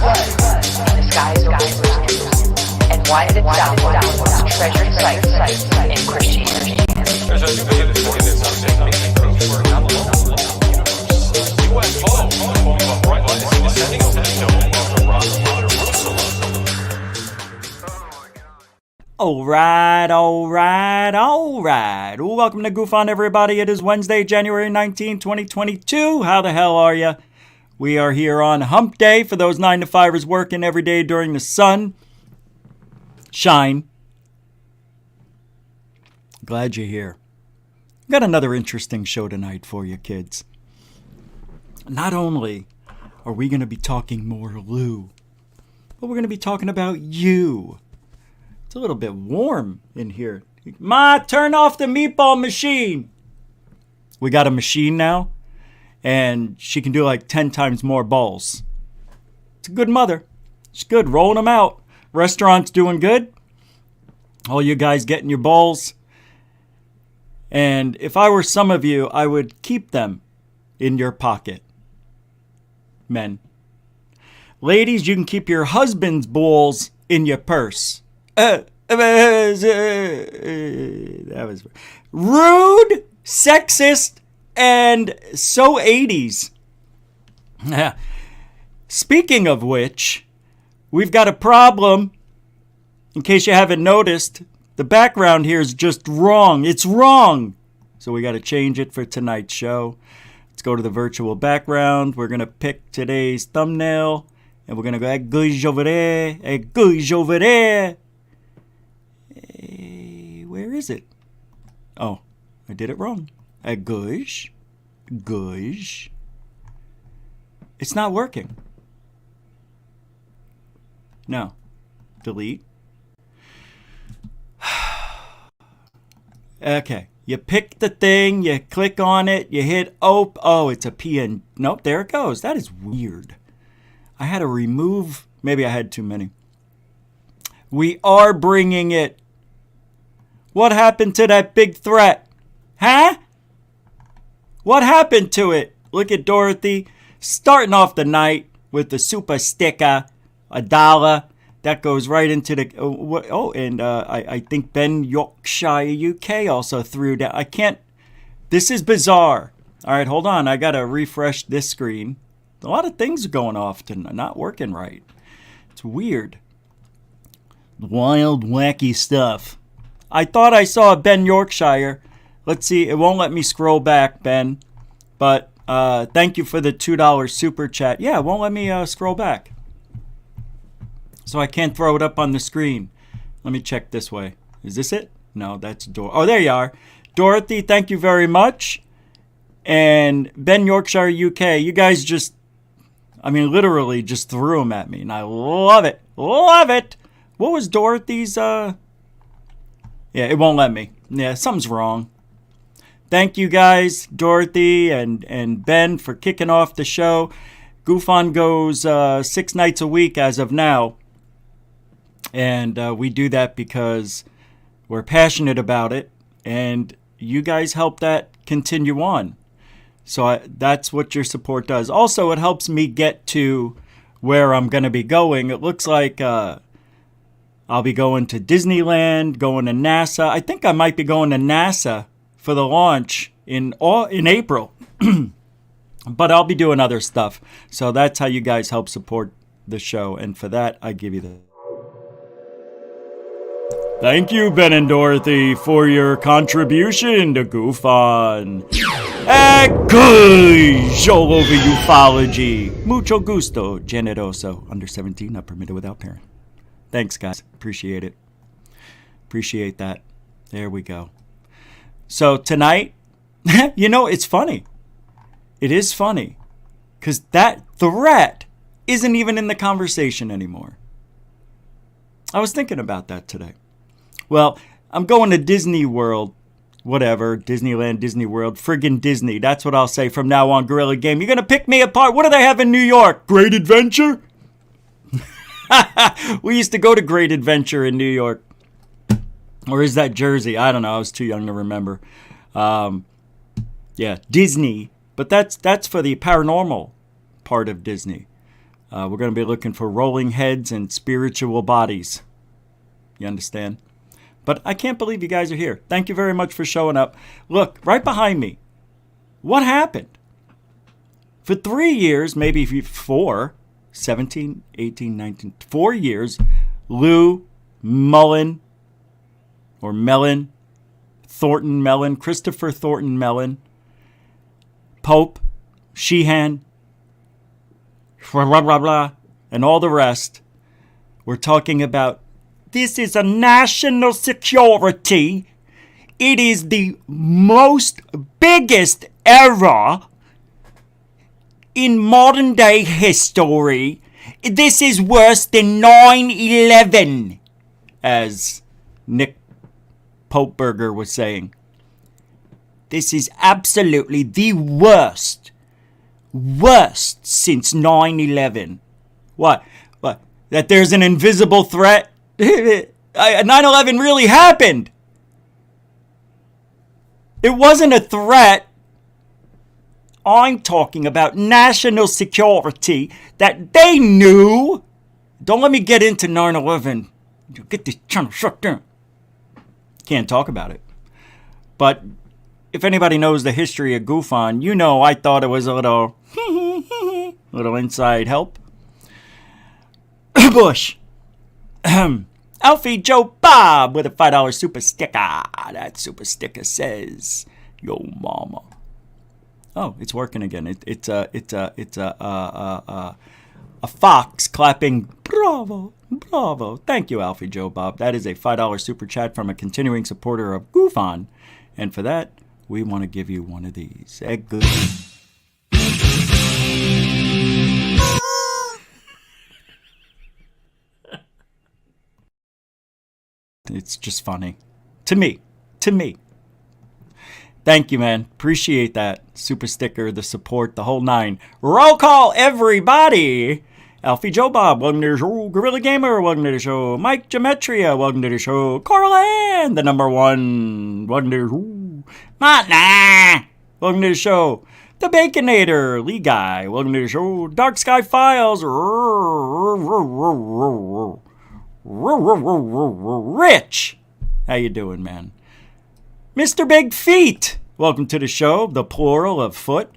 disguised over and winded southward was treasured sites in Christianity. All right. Welcome to Goof On, everybody. It is Wednesday, January 19, 2022. How the hell are you? We are here on hump day for those 9-to-5ers working every day during the sun. Shine. Glad you're here. Got another interesting show tonight for you, kids. Not only are we going to be talking more Lou, but we're going to be talking about you. It's a little bit warm in here. Ma, turn off the meatball machine. We got a machine now, and she can do like 10 times more balls. It's a good mother. She's good, rolling them out. Restaurant's doing good. All you guys getting your balls. And if I were some of you, I would keep them in your pocket. Men. Ladies, you can keep your husband's balls in your purse. That was rude, sexist, and so 80s. Speaking of which, we've got a problem. In case you haven't noticed, the background here is just wrong. It's wrong. So we got to change it for tonight's show. Let's go to the virtual background. We're going to pick today's thumbnail. And we're going to go, guys over there, guys over there. Where is it? Oh, I did it wrong. Gush. It's not working. No. Delete. Okay. You pick the thing, you click on it, you hit op. Oh, it's a PN. Nope, there it goes. That is weird. I had to remove. Maybe I had too many. We are bringing it. What happened to that big threat? Huh? What happened to it? Look at Dorothy starting off the night with the super sticker, $1. That goes right into the... I think Ben Yorkshire, UK also threw down. I can't... This is bizarre. All right, hold on. I got to refresh this screen. A lot of things are going off and not working right. It's weird. Wild, wacky stuff. I thought I saw Ben Yorkshire. Let's see. It won't let me scroll back, Ben. But thank you for the $2 super chat. Yeah, it won't let me scroll back. So I can't throw it up on the screen. Let me check this way. Is this it? No, that's Oh, there you are. Dorothy, thank you very much. And Ben Yorkshire, UK. You guys just, literally just threw them at me. And I love it. Love it. What was Dorothy's... Yeah, it won't let me. Yeah, something's wrong. Thank you guys, Dorothy and Ben, for kicking off the show. Goof On goes 6 nights a week as of now. And we do that because we're passionate about it. And you guys help that continue on. So that's what your support does. Also, it helps me get to where I'm going to be going. It looks like... I'll be going to Disneyland, going to NASA. I think I might be going to NASA for the launch in April. But I'll be doing other stuff. So that's how you guys help support the show. And for that, I give you the... Thank you, Ben and Dorothy, for your contribution to Goof On. Gush all over UFOlogy. Mucho gusto, generoso. Under 17, not permitted without parent. Thanks, guys. Appreciate it. Appreciate that. There we go. So tonight, it's funny. It is funny. Because that threat isn't even in the conversation anymore. I was thinking about that today. Well, I'm going to Disney World. Whatever. Disneyland, Disney World. Friggin' Disney. That's what I'll say from now on, Gorilla Game. You're going to pick me apart. What do they have in New York? Great Adventure? We used to go to Great Adventure in New York. Or is that Jersey? I don't know. I was too young to remember. Yeah, Disney. But that's for the paranormal part of Disney. We're going to be looking for rolling heads and spiritual bodies. You understand? But I can't believe you guys are here. Thank you very much for showing up. Look, right behind me. What happened? For 3 years, maybe 4, 17, 18, 19, 4 years, Lou, Mullen, or Mellon, Thornton Mellon, Christopher Thornton Mellon, Pope, Sheehan, blah, blah, blah, blah, and all the rest were talking about this is a national security. It is the most biggest error in modern day history. This is worse than 9/11, as Nick Popeberger was saying. This is absolutely the worst since 9/11. What? That there's an invisible threat? 9/11 really happened. It wasn't a threat. I'm talking about national security that they knew. Don't let me get into 9/11. Get this channel shut down. Can't talk about it. But if anybody knows the history of Goof On, you know I thought it was a little inside help. Bush. Alfie Joe Bob with a $5 super sticker. That super sticker says, "Yo, mama." Oh, it's working again. It's a fox clapping. Bravo, bravo. Thank you, Alfie Joe Bob. That is a $5 super chat from a continuing supporter of Goof On, and for that, we want to give you one of these. Good. It's just funny. To me. Thank you, man. Appreciate that. Super sticker, the support, the whole 9. Roll call, everybody. Alfie Joe Bob, welcome to the show. Gorilla Gamer, welcome to the show. Mike Gemetria, welcome to the show. Coral Ann, the number 1, welcome to the show. Nah, welcome to the show. The Baconator, Lee Guy, welcome to the show. Dark Sky Files, Rich, how you doing, man? Mr. Big Feet, welcome to the show. The plural of foot.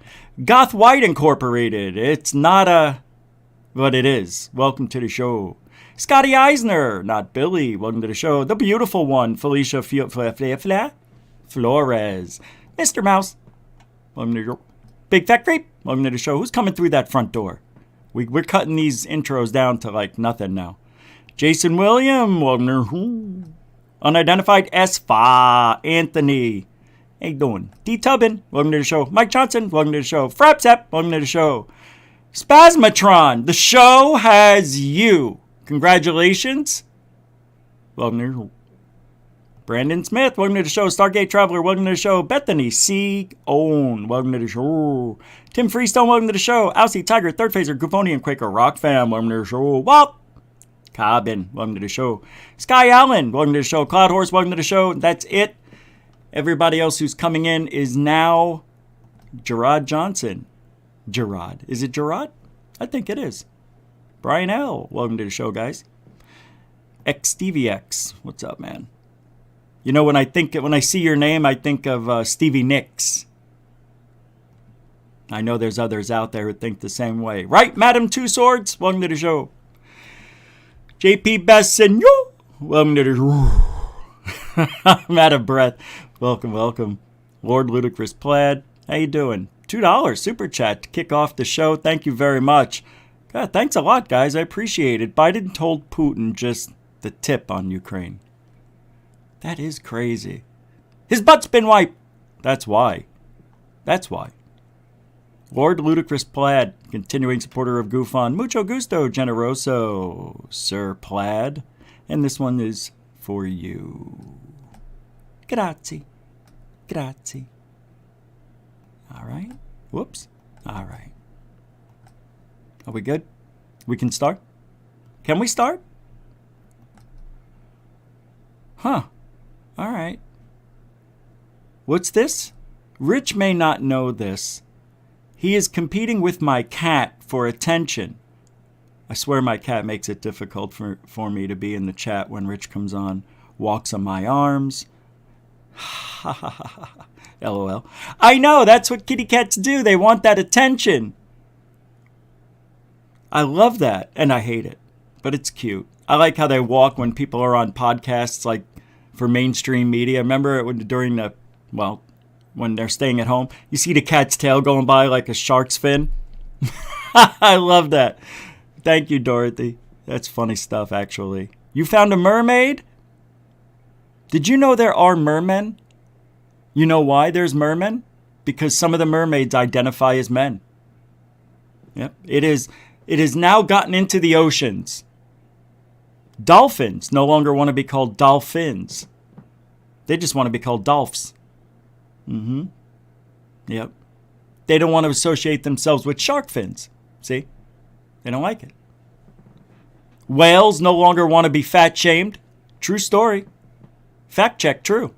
Goth White Incorporated, it's not a, but it is. Welcome to the show. Scotty Eisner, not Billy, welcome to the show. The beautiful one, Felicia Flores. Mr. Mouse, welcome to the show. Big Fat Creep, welcome to the show. Who's coming through that front door? We're cutting these intros down to like nothing now. Jason William, welcome to Unidentified Esfa. Anthony, how you doing? D Tubbin, welcome to the show. Mike Johnson, welcome to the show. Frapsep, welcome to the show. Spasmatron, the show has you. Congratulations. Welcome to the show. Brandon Smith, welcome to the show. Stargate Traveler, welcome to the show. Bethany C. Owen, welcome to the show. Tim Freestone, welcome to the show. Aussie Tiger, Third Phaser, Goofonian, Quaker Rock Fam, welcome to the show. Walt Cobbin, welcome to the show. Sky Allen, welcome to the show. Cloud Horse, welcome to the show. That's it. Everybody else who's coming in is now Gerard Johnson. Gerard. Is it Gerard? I think it is. Brian L., welcome to the show, guys. Stevie X, what's up, man? You know, when I see your name, I think of Stevie Nicks. I know there's others out there who think the same way. Right, Madam Two Swords? Welcome to the show. JP Bessenio, welcome to the show. I'm out of breath. Welcome. Lord Ludacris Plaid, how you doing? $2 super chat to kick off the show. Thank you very much. God, thanks a lot, guys. I appreciate it. Biden told Putin just the tip on Ukraine. That is crazy. His butt's been wiped. That's why. Lord Ludacris Plaid, continuing supporter of Goof On. Mucho gusto, generoso, Sir Plaid. And this one is for you. Grazie. All right. Whoops. All right. Are we good? We can start? Can we start? Huh. All right. What's this? Rich may not know this. He is competing with my cat for attention. I swear my cat makes it difficult for me to be in the chat when Rich comes on. Walks on my arms. LOL. I know, that's what kitty cats do. They want that attention. I love that, and I hate it, but it's cute. I like how they walk when people are on podcasts, like for mainstream media. Remember during when they're staying at home, you see the cat's tail going by like a shark's fin. I love that. Thank you, Dorothy. That's funny stuff, actually. You found a mermaid? Did you know there are mermen? You know why there's mermen? Because some of the mermaids identify as men. Yep. It has now gotten into the oceans. Dolphins no longer want to be called dolphins. They just want to be called dolphs. Yep. They don't want to associate themselves with shark fins. See? They don't like it. Whales no longer want to be fat shamed. True story. Fact check, true.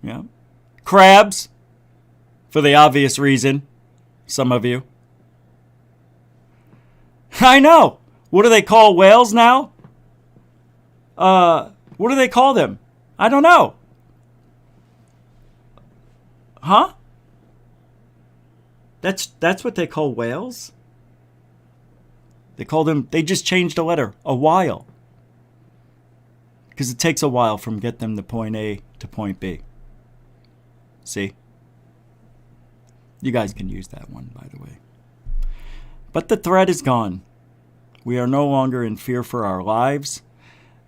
Yeah. Crabs, for the obvious reason, some of you. I know. What do they call whales now? What do they call them? I don't know. Huh? That's what they call whales? They just changed a letter, a while. Because it takes a while from get them to point A to point B. See? You guys can use that one, by the way. But the threat is gone. We are no longer in fear for our lives.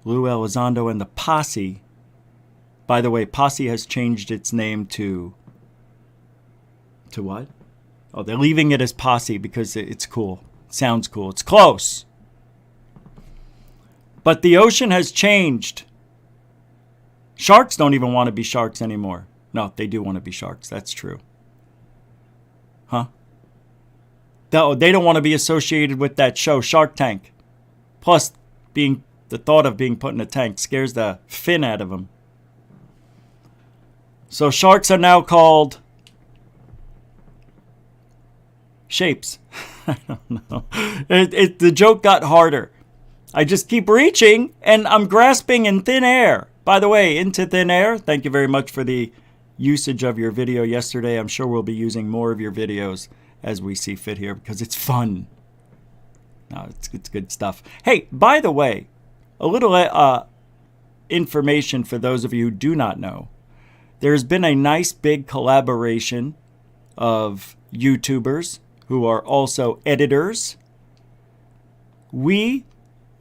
Lue Elizondo and the Posse. By the way, Posse has changed its name to what? Oh, they're leaving it as Posse because it's cool. It sounds cool. It's close. But the ocean has changed. Sharks don't even want to be sharks anymore. No, they do want to be sharks. That's true. Huh? They don't want to be associated with that show, Shark Tank. Plus, the thought of being put in a tank scares the fin out of them. So sharks are now called shapes. I don't know. The joke got harder. I just keep reaching, and I'm grasping in thin air. By the way, into thin air, thank you very much for the usage of your video yesterday. I'm sure we'll be using more of your videos as we see fit here because it's fun. No, it's good stuff. Hey, by the way, a little information for those of you who do not know. There's been a nice big collaboration of YouTubers who are also editors. We,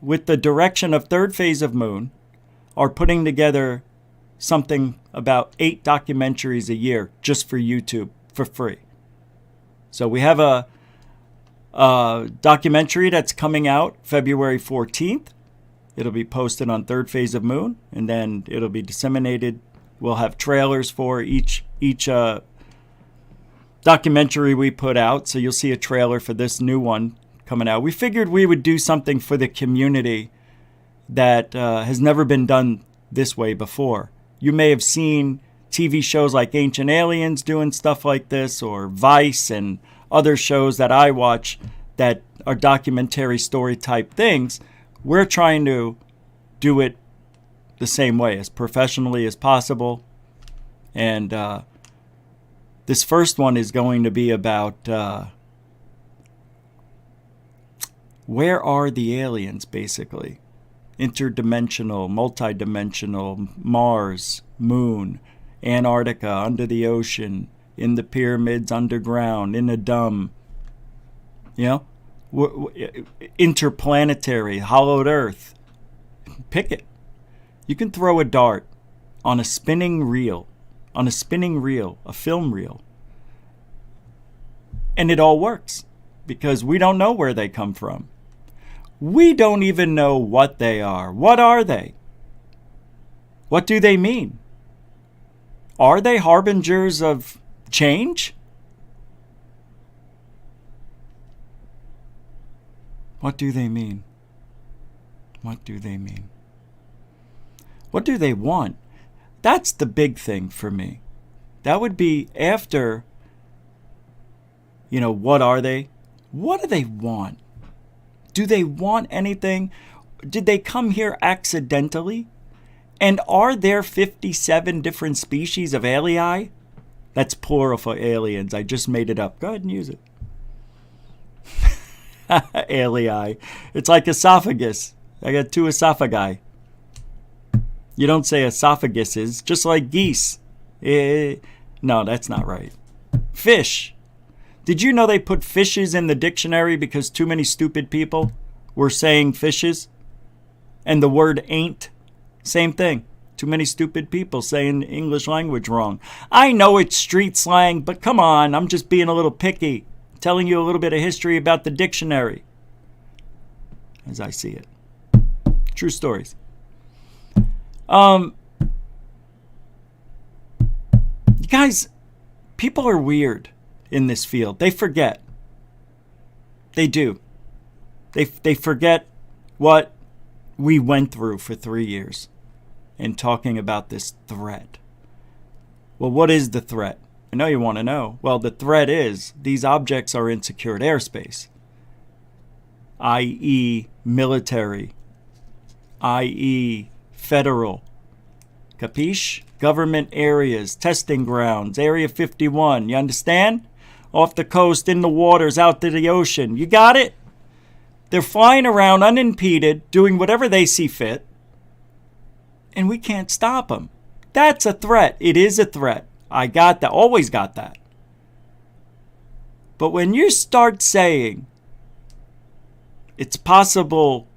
with the direction of Third Phase of Moon, are putting together something about 8 documentaries a year just for YouTube for free. So we have a documentary that's coming out February 14th. It'll be posted on Third Phase of Moon, and then it'll be disseminated. We'll have trailers for each documentary we put out. So you'll see a trailer for this new one coming out. We figured we would do something for the community that has never been done this way before. You may have seen TV shows like Ancient Aliens doing stuff like this, or Vice and other shows that I watch that are documentary story type things. We're trying to do it the same way, as professionally as possible. And this first one is going to be about where are the aliens, basically. Interdimensional, multidimensional, Mars, Moon, Antarctica, under the ocean, in the pyramids, underground, in a dome. You know? Interplanetary, hollowed earth. Pick it. You can throw a dart on a spinning reel, a film reel. And it all works because we don't know where they come from. We don't even know what they are. What are they? What do they mean? Are they harbingers of change? What do they mean? What do they mean? What do they want? That's the big thing for me. That would be after, what are they? What do they want? Do they want anything? Did they come here accidentally? And are there 57 different species of alii? That's plural for aliens. I just made it up. Go ahead and use it. Alii. It's like esophagus. I got 2 esophagi. You don't say esophaguses, just like geese. No, that's not right. Fish. Did you know they put fishes in the dictionary because too many stupid people were saying fishes? And the word ain't. Same thing. Too many stupid people saying English language wrong. I know it's street slang, but come on, I'm just being a little picky. Telling you a little bit of history about the dictionary. As I see it. True stories. You guys, people are weird in this field. They forget. They do. They forget what we went through for 3 years in talking about this threat. Well, what is the threat? I know you want to know. Well, the threat is these objects are in secured airspace, i.e. military, i.e. federal. Capiche? Government areas, testing grounds, Area 51. You understand? Off the coast, in the waters, out to the ocean. You got it? They're flying around unimpeded, doing whatever they see fit. And we can't stop them. That's a threat. It is a threat. I got that. Always got that. But when you start saying it's possible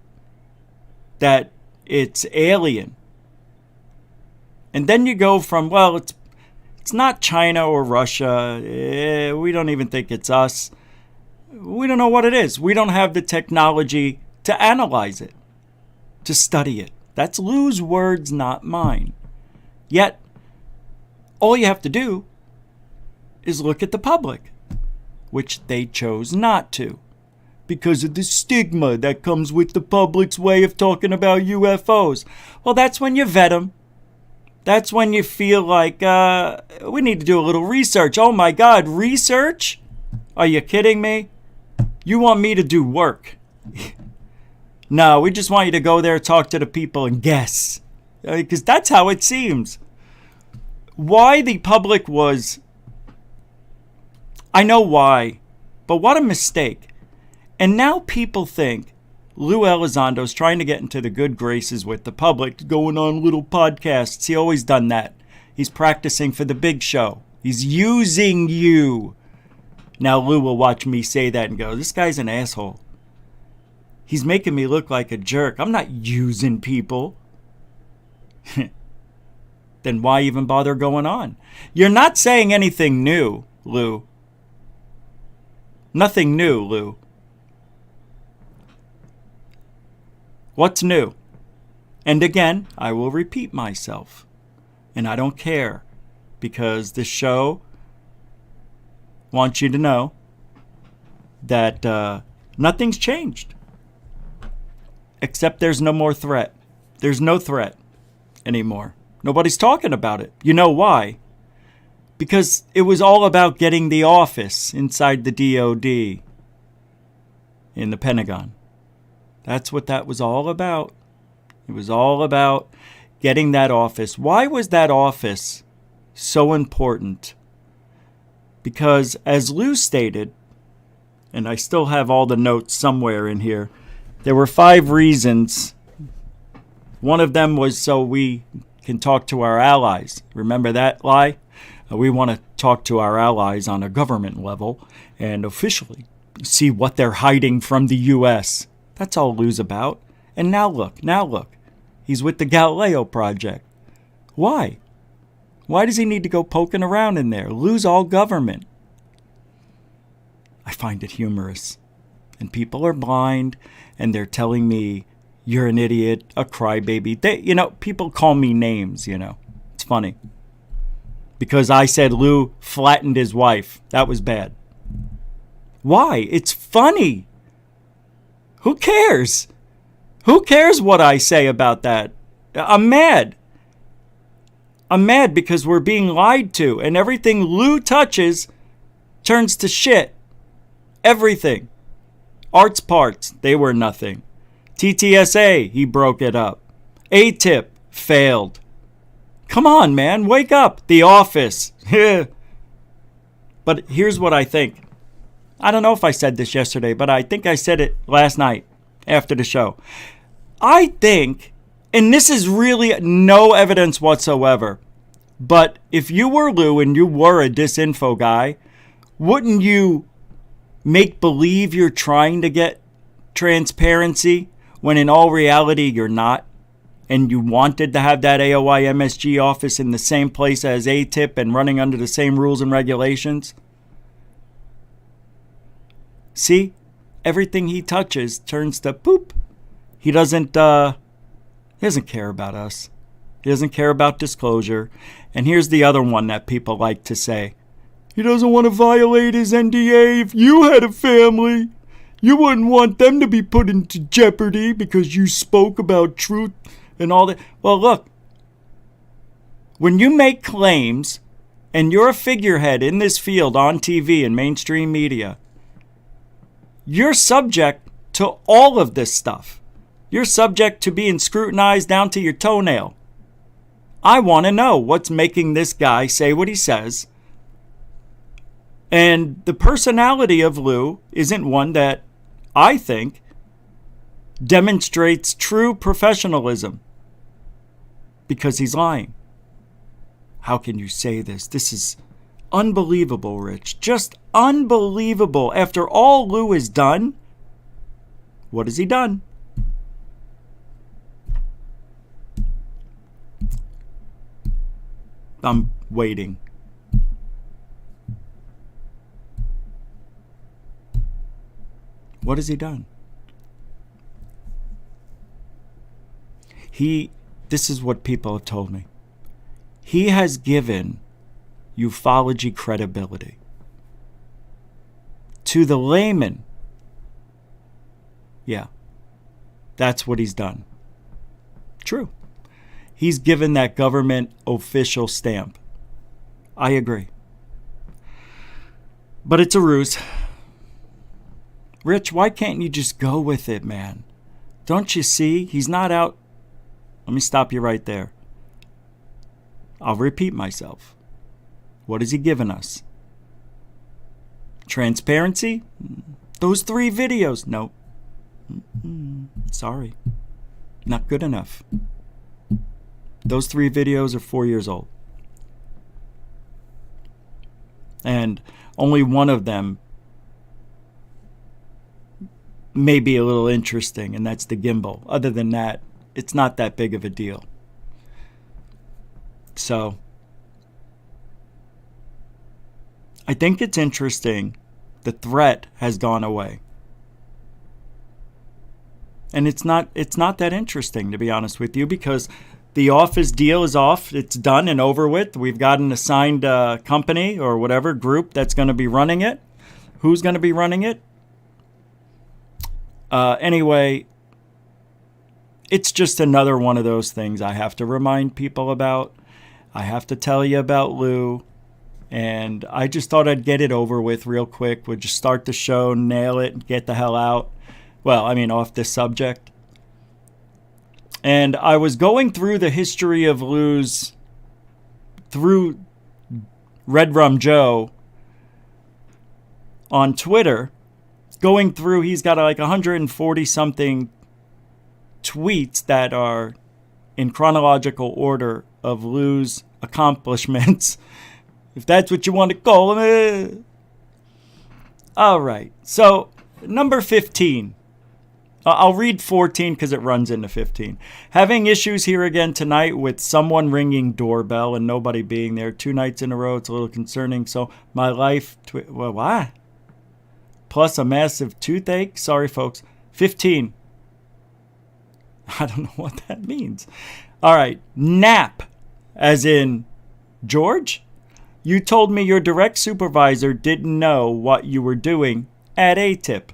that it's alien, and then you go from, well, it's not China or Russia. We don't even think it's us. We don't know what it is. We don't have the technology to analyze it, to study it. That's Lue's words, not mine. Yet, all you have to do is look at the public, which they chose not to, because of the stigma that comes with the public's way of talking about UFOs. Well, that's when you vet them. That's when you feel like, we need to do a little research. Oh my God, research? Are you kidding me? You want me to do work? No, we just want you to go there, talk to the people, and guess. Because that's how it seems. Why the public was... I know why, but what a mistake. And now people think Lue Elizondo's trying to get into the good graces with the public, going on little podcasts. He always done that. He's practicing for the big show. He's using you. Now Lue will watch me say that and go, this guy's an asshole. He's making me look like a jerk. I'm not using people. Then why even bother going on? You're not saying anything new, Lue. Nothing new, Lue. What's new? And again, I will repeat myself. And I don't care, because this show wants you to know that nothing's changed. Except there's no more threat. There's no threat anymore. Nobody's talking about it. You know why? Because it was all about getting the office inside the DOD in the Pentagon. That's what that was all about. It was all about getting that office. Why was that office so important? Because as Lue stated, and I still have all the notes somewhere in here, there were 5 reasons. One of them was so we can talk to our allies. Remember that lie? We want to talk to our allies on a government level and officially see what they're hiding from the U.S. That's all Lue's about. And now look. He's with the Galileo Project. Why? Why does he need to go poking around in there? Lue's all government. I find it humorous. And people are blind, and they're telling me, you're an idiot, a crybaby. People call me names, It's funny. Because I said Lue flattened his wife. That was bad. Why? It's funny. Who cares? Who cares what I say about that? I'm mad. I'm mad because we're being lied to, and everything Lue touches turns to shit. Everything. Arts Parts, they were nothing. TTSA, he broke it up. A-Tip, failed. Come on, man, wake up. The Office. But here's what I think. I don't know if I said this yesterday, but I think I said it last night after the show. I think, and this is really no evidence whatsoever, but if you were Lue and you were a disinfo guy, wouldn't you make believe you're trying to get transparency when in all reality you're not? And you wanted to have that AOI MSG office in the same place as A-Tip and running under the same rules and regulations? See? Everything he touches turns to poop. He doesn't care about us. He doesn't care about disclosure. And here's the other one that people like to say. He doesn't want to violate his NDA. If you had a family, you wouldn't want them to be put into jeopardy because you spoke about truth and all that. Well, look, when you make claims and you're a figurehead in this field on TV and mainstream media, you're subject to all of this stuff. You're subject to being scrutinized down to your toenail. I want to know what's making this guy say what he says. And the personality of Lue isn't one that I think demonstrates true professionalism, because he's lying. How can you say this? This is unbelievable, Rich. Just unbelievable. After all Lue has done, what has he done? I'm waiting. What has he done? This is what people have told me. He has given ufology credibility. To the layman, yeah, that's what he's done. True. He's given that government official stamp. I agree. But it's a ruse. Rich, why can't you just go with it, man? Don't you see? He's not out. Let me stop you right there. I'll repeat myself. What has he given us? Transparency? Those 3 videos? No. Sorry. Not good enough. Those 3 videos are 4 years old. And only one of them may be a little interesting, and that's the gimbal. Other than that, it's not that big of a deal. So, I think it's interesting. The threat has gone away. And it's not that interesting, to be honest with you, because the office deal is off. It's done and over with. We've got an assigned company or whatever group that's going to be running it. Who's going to be running it? Anyway, it's just another one of those things I have to remind people about. I have to tell you about Lue. And I just thought I'd get it over with real quick. We'll just start the show, nail it, and get the hell out. Well, I mean, off this subject. And I was going through the history of Lue's through Red Rum Joe on Twitter. Going through, he's got like 140 something tweets that are in chronological order of Lue's accomplishments, if that's what you want to call them. All right, so number 15. I'll read 14 because it runs into 15. Having issues here again tonight with someone ringing doorbell and nobody being there 2 nights in a row. It's a little concerning. So my life, well, why? Plus a massive toothache. Sorry, folks. 15. I don't know what that means. All right. Nap, as in George. You told me your direct supervisor didn't know what you were doing at A-Tip.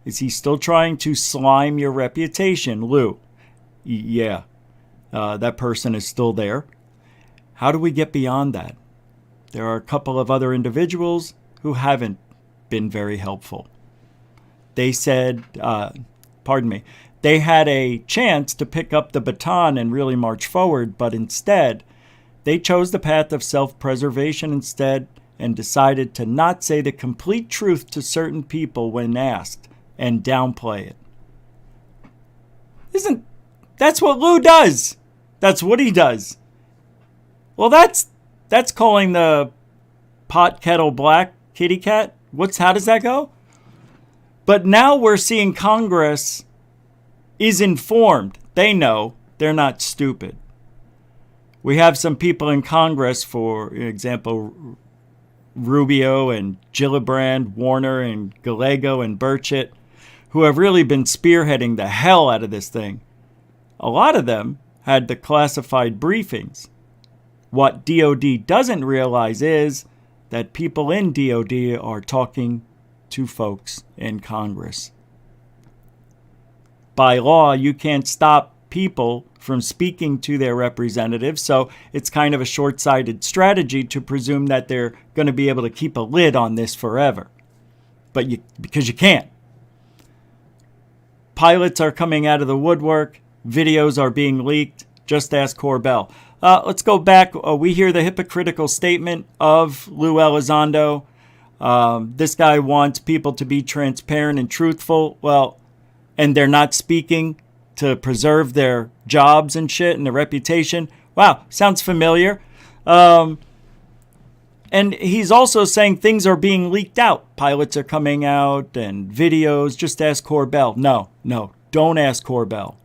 Is he still trying to slime your reputation, Lue? Yeah, that person is still there. How do we get beyond that? There are a couple of other individuals who haven't been very helpful. they said, they had a chance to pick up the baton and really march forward, but instead, they chose the path of self-preservation instead and decided to not say the complete truth to certain people when asked and downplay it. That's what Lue does? That's what he does. Well, that's calling the pot kettle black, kitty cat. How does that go? But now we're seeing Congress is informed. They know. They're not stupid. We have some people in Congress, for example, Rubio and Gillibrand, Warner and Gallego and Burchett, who have really been spearheading the hell out of this thing. A lot of them had the classified briefings. What DOD doesn't realize is that people in DOD are talking to folks in Congress. By law, you can't stop people from speaking to their representatives, so it's kind of a short-sighted strategy to presume that they're going to be able to keep a lid on this forever. Because you can't. Pilots are coming out of the woodwork. Videos are being leaked. Just ask Corbell. Let's go back. We hear the hypocritical statement of Lue Elizondo. This guy wants people to be transparent and truthful. Well, and they're not speaking to preserve their jobs and shit and their reputation. Wow, sounds familiar. And he's also saying things are being leaked out. Pilots are coming out and videos. Just ask Corbell. No, don't ask Corbell.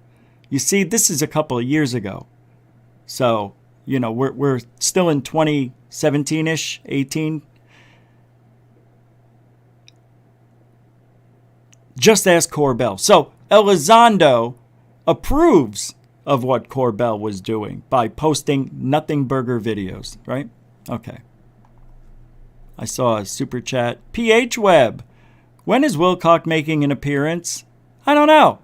You see, this is a couple of years ago. So, we're still in 2017-ish, 18. Just ask Corbell. So, Elizondo approves of what Corbell was doing by posting nothing burger videos, right? Okay. I saw a super chat. PH Web. When is Willcock making an appearance? I don't know.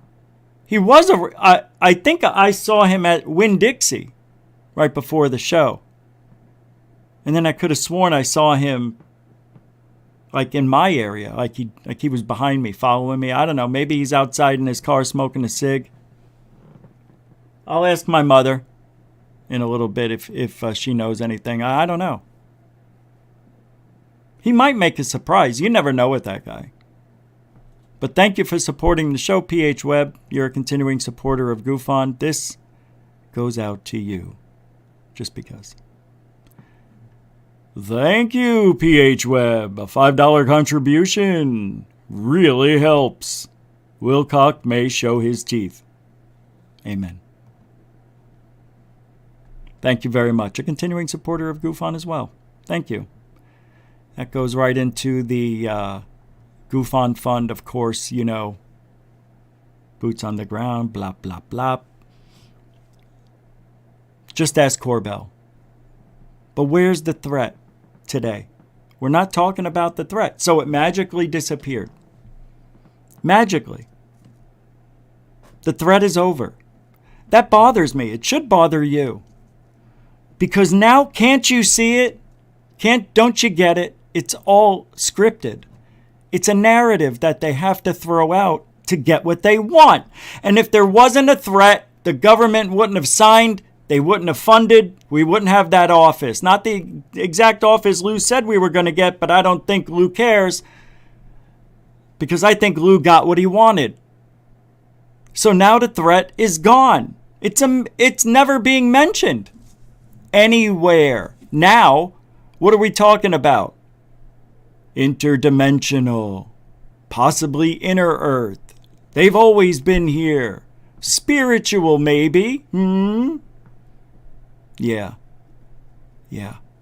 He was I think I saw him at Winn-Dixie right before the show. And then I could have sworn I saw him like in my area, like he was behind me, following me. I don't know. Maybe he's outside in his car smoking a cig. I'll ask my mother in a little bit if she knows anything. I don't know. He might make a surprise. You never know with that guy. But thank you for supporting the show, PH Web. You're a continuing supporter of Goof On. This goes out to you. Just because. Thank you, PH Web. A $5 contribution really helps. Willcock may show his teeth. Amen. Thank you very much. A continuing supporter of Goof On as well. Thank you. That goes right into the Goof On Fund, of course, boots on the ground, blah, blah, blah. Just ask Corbell. But where's the threat today? We're not talking about the threat. So it magically disappeared. Magically. The threat is over. That bothers me. It should bother you. Because now, can't you see it? Don't you get it? It's all scripted. It's a narrative that they have to throw out to get what they want. And if there wasn't a threat, the government wouldn't have signed, they wouldn't have funded, we wouldn't have that office. Not the exact office Lue said we were going to get, but I don't think Lue cares. Because I think Lue got what he wanted. So now the threat is gone. It's never being mentioned anywhere. Now, what are we talking about? Interdimensional, possibly inner Earth. They've always been here. Spiritual, maybe. Yeah.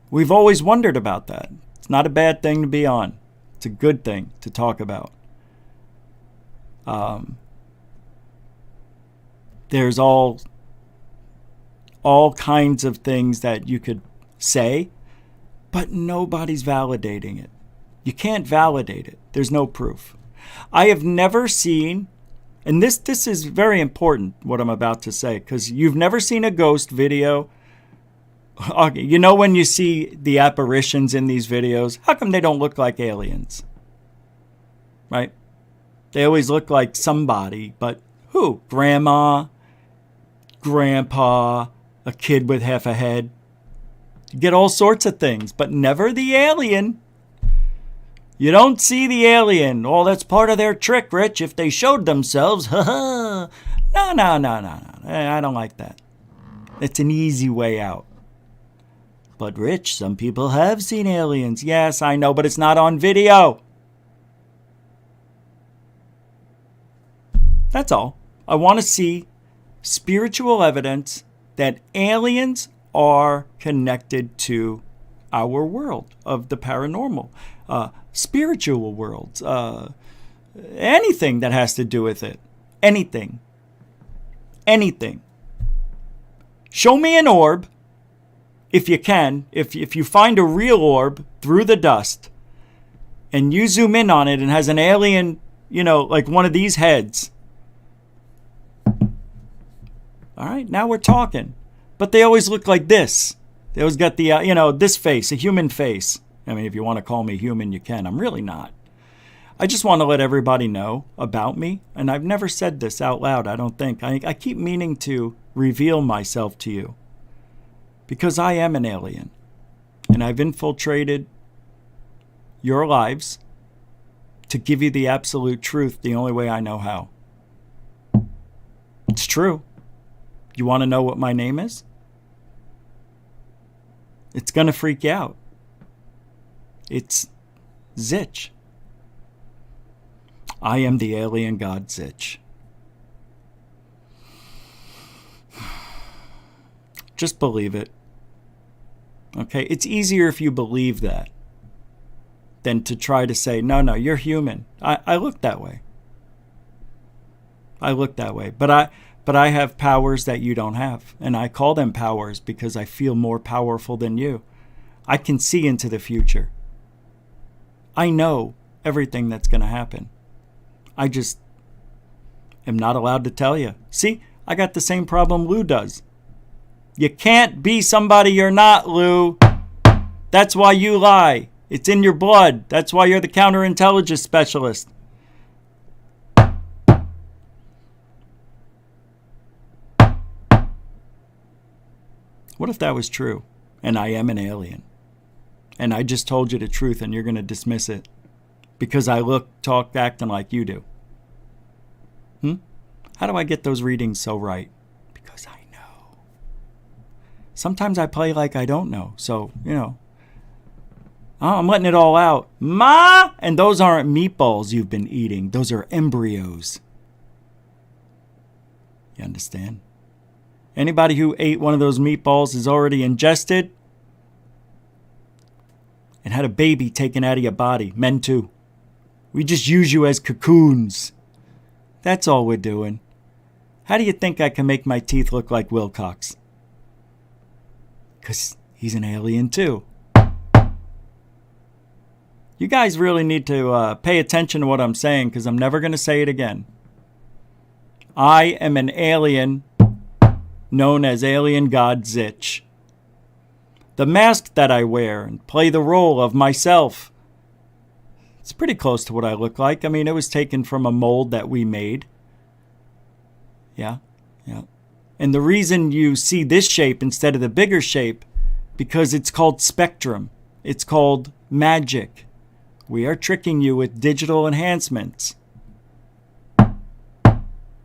We've always wondered about that. It's not a bad thing to be on. It's a good thing to talk about. There's all kinds of things that you could say, but nobody's validating it. You can't validate it. There's no proof. I have never seen, and this is very important, what I'm about to say, because you've never seen a ghost video. Okay, when you see the apparitions in these videos, how come they don't look like aliens? Right? They always look like somebody, but who? Grandma, grandpa, a kid with half a head. You get all sorts of things, but never the alien. You don't see the alien. Oh, that's part of their trick, Rich. If they showed themselves, no. I don't like that. It's an easy way out. But Rich, some people have seen aliens. Yes, I know, but it's not on video. That's all. I want to see spiritual evidence that aliens are connected to our world of the paranormal, spiritual worlds, anything that has to do with it. Anything. Show me an orb, if you can. If you find a real orb through the dust and you zoom in on it and has an alien, like one of these heads. All right, now we're talking. But they always look like this. They always got the, this face, a human face. I mean, if you want to call me human, you can. I'm really not. I just want to let everybody know about me. And I've never said this out loud, I don't think. I keep meaning to reveal myself to you. Because I am an alien. And I've infiltrated your lives to give you the absolute truth the only way I know how. It's true. You want to know what my name is? It's going to freak you out. It's Zich. I am the alien god Zich. Just believe it. Okay? It's easier if you believe that than to try to say, no, you're human. I look that way. But I have powers that you don't have. And I call them powers because I feel more powerful than you. I can see into the future. I know everything that's going to happen. I just am not allowed to tell you. See, I got the same problem Lou does. You can't be somebody you're not, Lou. That's why you lie. It's in your blood. That's why you're the counterintelligence specialist. What if that was true, and I am an alien, and I just told you the truth and you're going to dismiss it because I look, talk, acting like you do? How do I get those readings so right? Because I know. Sometimes I play like I don't know, so, I'm letting it all out. Ma! And those aren't meatballs you've been eating. Those are embryos. You understand? Anybody who ate one of those meatballs is already ingested and had a baby taken out of your body. Men too. We just use you as cocoons. That's all we're doing. How do you think I can make my teeth look like Willcock's? Because he's an alien too. You guys really need to pay attention to what I'm saying because I'm never going to say it again. I am an alien known as Alien God Zich. The mask that I wear and play the role of myself, it's pretty close to what I look like. I mean, it was taken from a mold that we made. Yeah. And the reason you see this shape instead of the bigger shape, because it's called spectrum. It's called magic. We are tricking you with digital enhancements.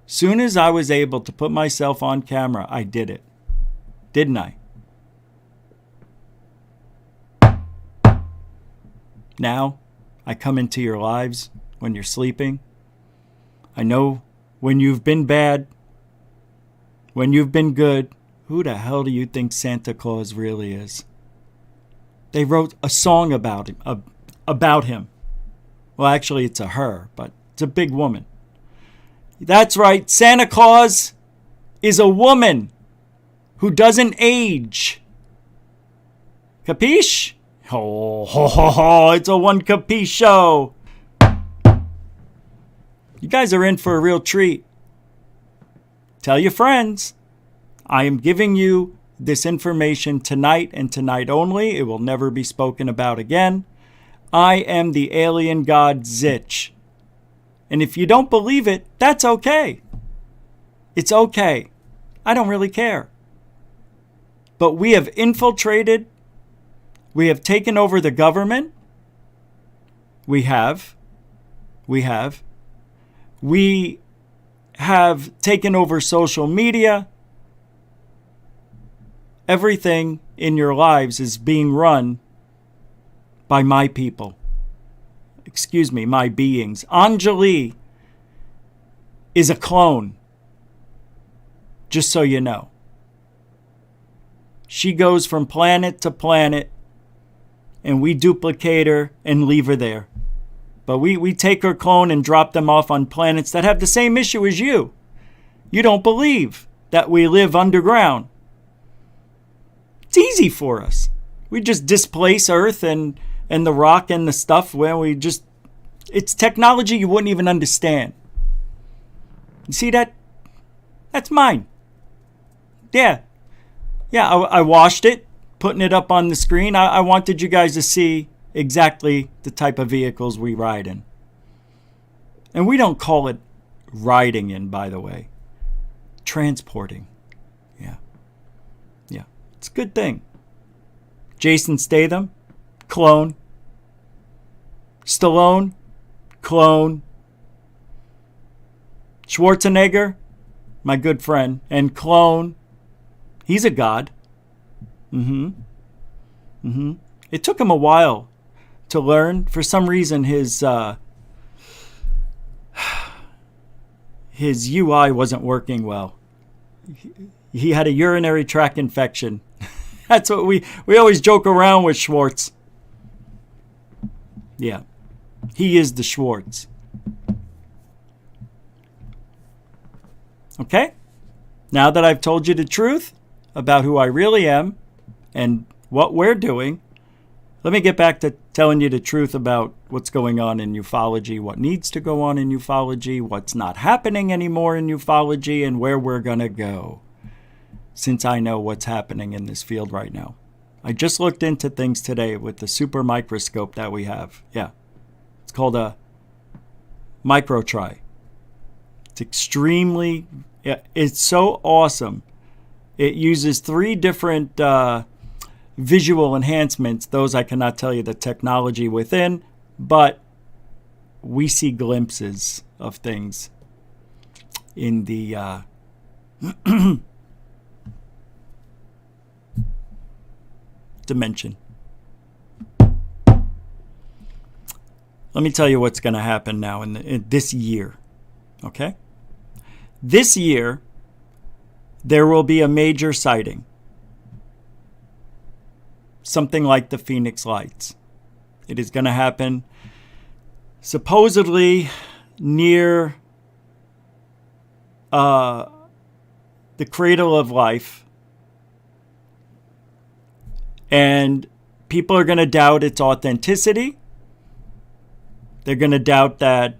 Soon as I was able to put myself on camera, I did it. Didn't I? Now, I come into your lives when you're sleeping. I know when you've been bad, when you've been good. Who the hell do you think Santa Claus really is? They wrote a song about him. Well, actually, it's a her, but it's a big woman. That's right. Santa Claus is a woman who doesn't age. Capiche? Oh, it's a one capiche show. You guys are in for a real treat. Tell your friends. I am giving you this information tonight and tonight only. It will never be spoken about again. I am the alien god Zich. And if you don't believe it, that's okay. It's okay. I don't really care. But we have infiltrated. We have taken over the government. We have. We have taken over social media. Everything in your lives is being run by my people. Excuse me, my beings. Anjali is a clone. Just so you know. She goes from planet to planet, and we duplicate her and leave her there. But we take her clone and drop them off on planets that have the same issue as you. You don't believe that we live underground. It's easy for us. We just displace Earth and the rock and the stuff where we just... It's technology you wouldn't even understand. You see that? That's mine. Yeah. Yeah, I washed it, putting it up on the screen. I wanted you guys to see exactly the type of vehicles we ride in. And we don't call it riding in, by the way. Transporting. Yeah. Yeah. It's a good thing. Jason Statham, clone. Stallone, clone. Schwarzenegger, my good friend, and clone. He's a god. It took him a while to learn. For some reason, his UI wasn't working well. He had a urinary tract infection. That's what we always joke around with Schwartz. Yeah. He is the Schwartz. Okay? Now that I've told you the truth about who I really am and what we're doing, let me get back to telling you the truth about what's going on in ufology, what needs to go on in ufology, what's not happening anymore in ufology, and where we're going to go, since I know what's happening in this field right now. I just looked into things today with the super microscope that we have. Yeah. It's called a microtry. It's extremely... It's so awesome. It uses 3 different visual enhancements. Those I cannot tell you the technology within, but we see glimpses of things in the dimension. Let me tell you what's going to happen now in this year. Okay? This year, there will be a major sighting. Something like the Phoenix Lights. It is going to happen supposedly near the cradle of life. And people are going to doubt its authenticity. They're going to doubt that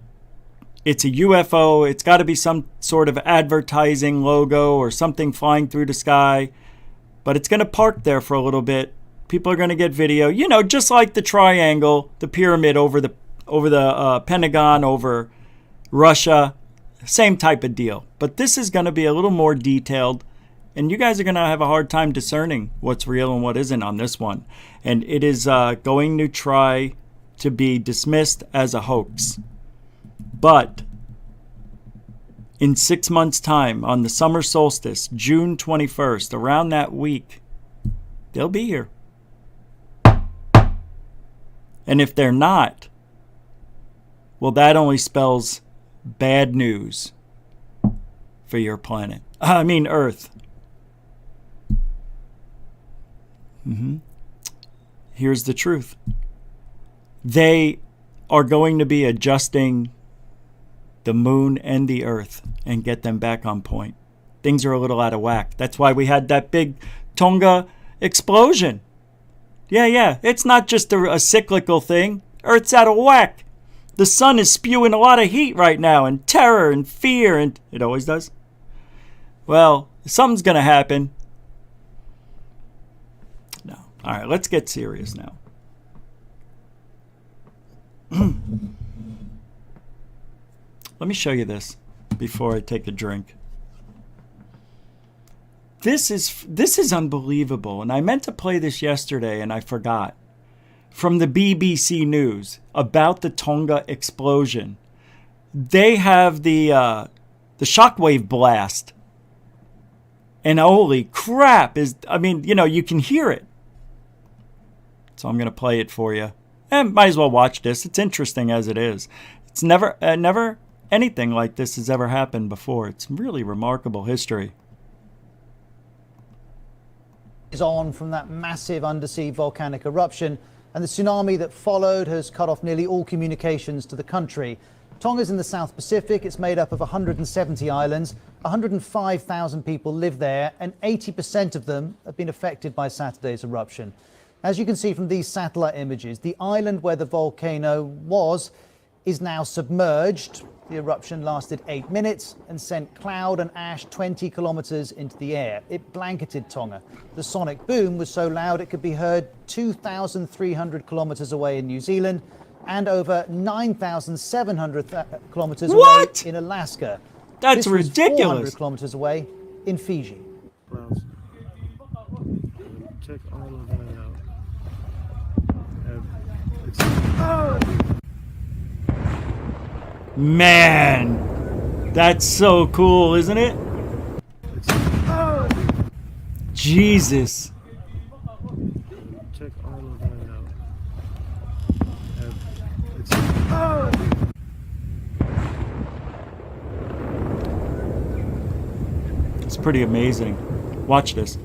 it's a UFO. It's got to be some sort of advertising logo or something flying through the sky. But it's going to park there for a little bit. People are going to get video. You know, just like the triangle, the pyramid over the Pentagon, over Russia. Same type of deal. But this is going to be a little more detailed. And you guys are going to have a hard time discerning what's real and what isn't on this one. And it is going to try to be dismissed as a hoax. But in 6 months' time, on the summer solstice, June 21st, around that week, they'll be here. And if they're not, well, that only spells bad news for your planet. I mean, Earth. Here's the truth. They are going to be adjusting the moon and the Earth and get them back on point. Things are a little out of whack. That's why we had that big Tonga explosion. Yeah. It's not just a cyclical thing. Earth's out of whack. The sun is spewing a lot of heat right now, and terror and fear, and it always does. Well, something's going to happen. No. All right, let's get serious now. Let me show you this before I take a drink. This is unbelievable, and I meant to play this yesterday and I forgot. From the BBC News about the Tonga explosion. They have the shockwave blast. And holy crap, you can hear it. So I'm going to play it for you. And might as well watch this. It's interesting as it is. It's never anything like this has ever happened before. It's really remarkable history. Is on from that massive undersea volcanic eruption, and the tsunami that followed has cut off nearly all communications to the country. Tonga's in the South Pacific. It's made up of 170 islands. 105,000 people live there, and 80% of them have been affected by Saturday's eruption. As you can see from these satellite images, the island where the volcano was is now submerged. The eruption lasted 8 minutes and sent cloud and ash 20 kilometers into the air. It blanketed Tonga. The sonic boom was so loud it could be heard 2,300 kilometers away in New Zealand and over 9,700 kilometers away in Alaska. That's this was ridiculous. 400 kilometers away in Fiji. Check all of that out. Man, that's so cool, isn't it? Jesus. Check all of that out. It's pretty amazing. Watch this.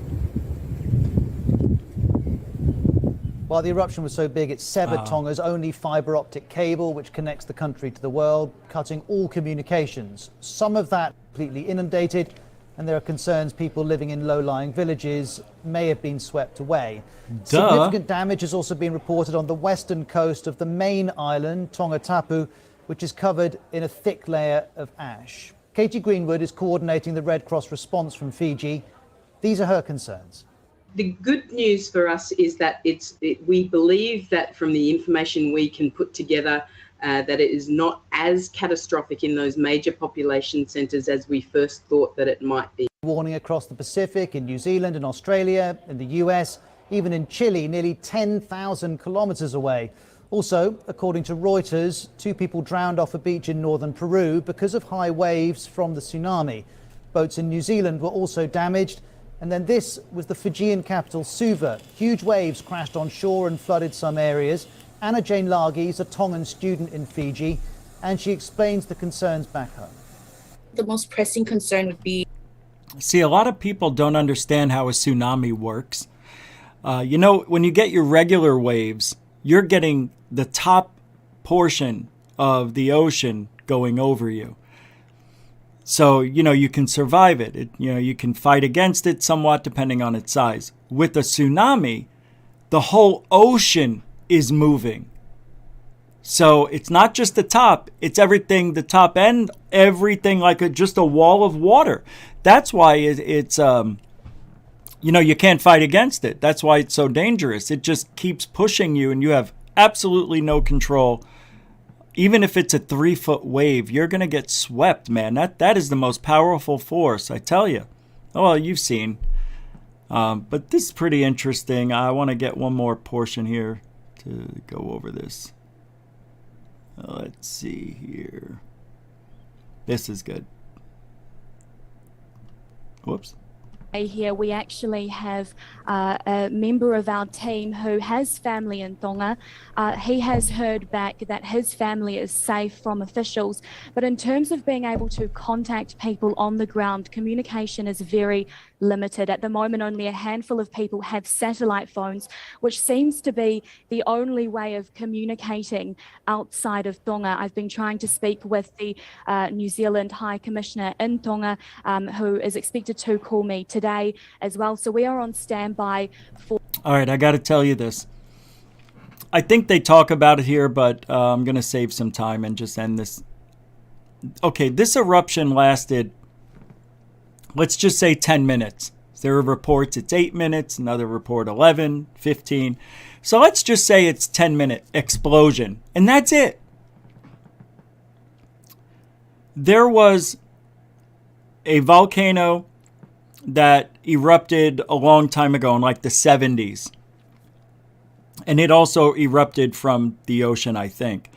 While the eruption was so big, it severed Tonga's only fiber optic cable, which connects the country to the world, cutting all communications. Some of that completely inundated, and there are concerns people living in low-lying villages may have been swept away. Significant damage has also been reported on the western coast of the main island, Tonga Tapu, which is covered in a thick layer of ash. Katie Greenwood is coordinating the Red Cross response from Fiji. These are her concerns. The good news for us is that we believe that from the information we can put together, that it is not as catastrophic in those major population centres as we first thought that it might be. Warning across the Pacific, in New Zealand and Australia, in the US, even in Chile, nearly 10,000 kilometres away. Also, according to Reuters, 2 people drowned off a beach in northern Peru because of high waves from the tsunami. Boats in New Zealand were also damaged. And then this was the Fijian capital, Suva. Huge waves crashed on shore and flooded some areas. Anna Jane Lagi is a Tongan student in Fiji, and she explains the concerns back home. The most pressing concern would be... See, a lot of people don't understand how a tsunami works. When you get your regular waves, you're getting the top portion of the ocean going over you. So, you can survive it. You can fight against it somewhat depending on its size. With a tsunami, the whole ocean is moving. So it's not just the top, it's everything, the top end, everything like just a wall of water. That's why it's you can't fight against it. That's why it's so dangerous. It just keeps pushing you and you have absolutely no control. Even if it's a 3-foot wave, you're going to get swept, man. That is the most powerful force, I tell you. Oh, well, you've seen. But this is pretty interesting. I want to get one more portion here to go over this. Let's see here. This is good. Whoops. Here we actually have a member of our team who has family in Tonga. He has heard back that his family is safe from officials, but in terms of being able to contact people on the ground, communication is very limited. At the moment, only a handful of people have satellite phones, which seems to be the only way of communicating outside of Tonga. I've been trying to speak with the New Zealand High Commissioner in Tonga, who is expected to call me today as well. So we are on standby for... All right, I got to tell you this. I think they talk about it here, but I'm going to save some time and just end this. Okay, this eruption lasted, let's just say 10 minutes. There are reports it's 8 minutes, another report 11, 15. So let's just say it's 10-minute explosion, and that's it. there was a volcano that erupted a long time ago in like the 70s. And it also erupted from the ocean, I think.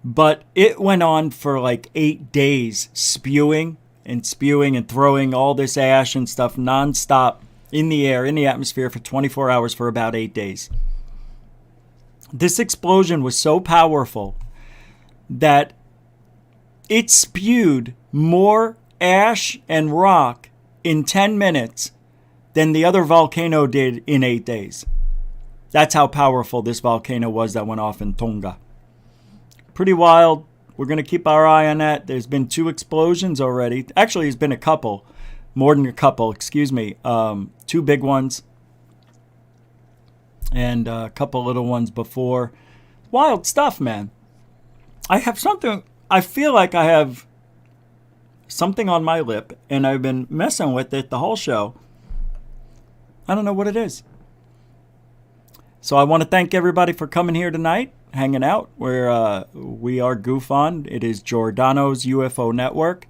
But it went on for like 8 days, spewing and throwing all this ash and stuff nonstop in the air, in the atmosphere for 24 hours for about 8 days. This explosion was so powerful that it spewed more ash and rock in 10 minutes than the other volcano did in 8 days. That's how powerful this volcano was that went off in Tonga. Pretty wild. We're going to keep our eye on that. There's been 2 explosions already. Actually, there's been a couple. More than a couple, excuse me. 2 big ones. And a couple little ones before. Wild stuff, man. I have something. I feel like I have something on my lip, and I've been messing with it the whole show. I don't know what it is. So I want to thank everybody for coming here tonight, hanging out. We are Goof On. It is Giordano's UFO Network.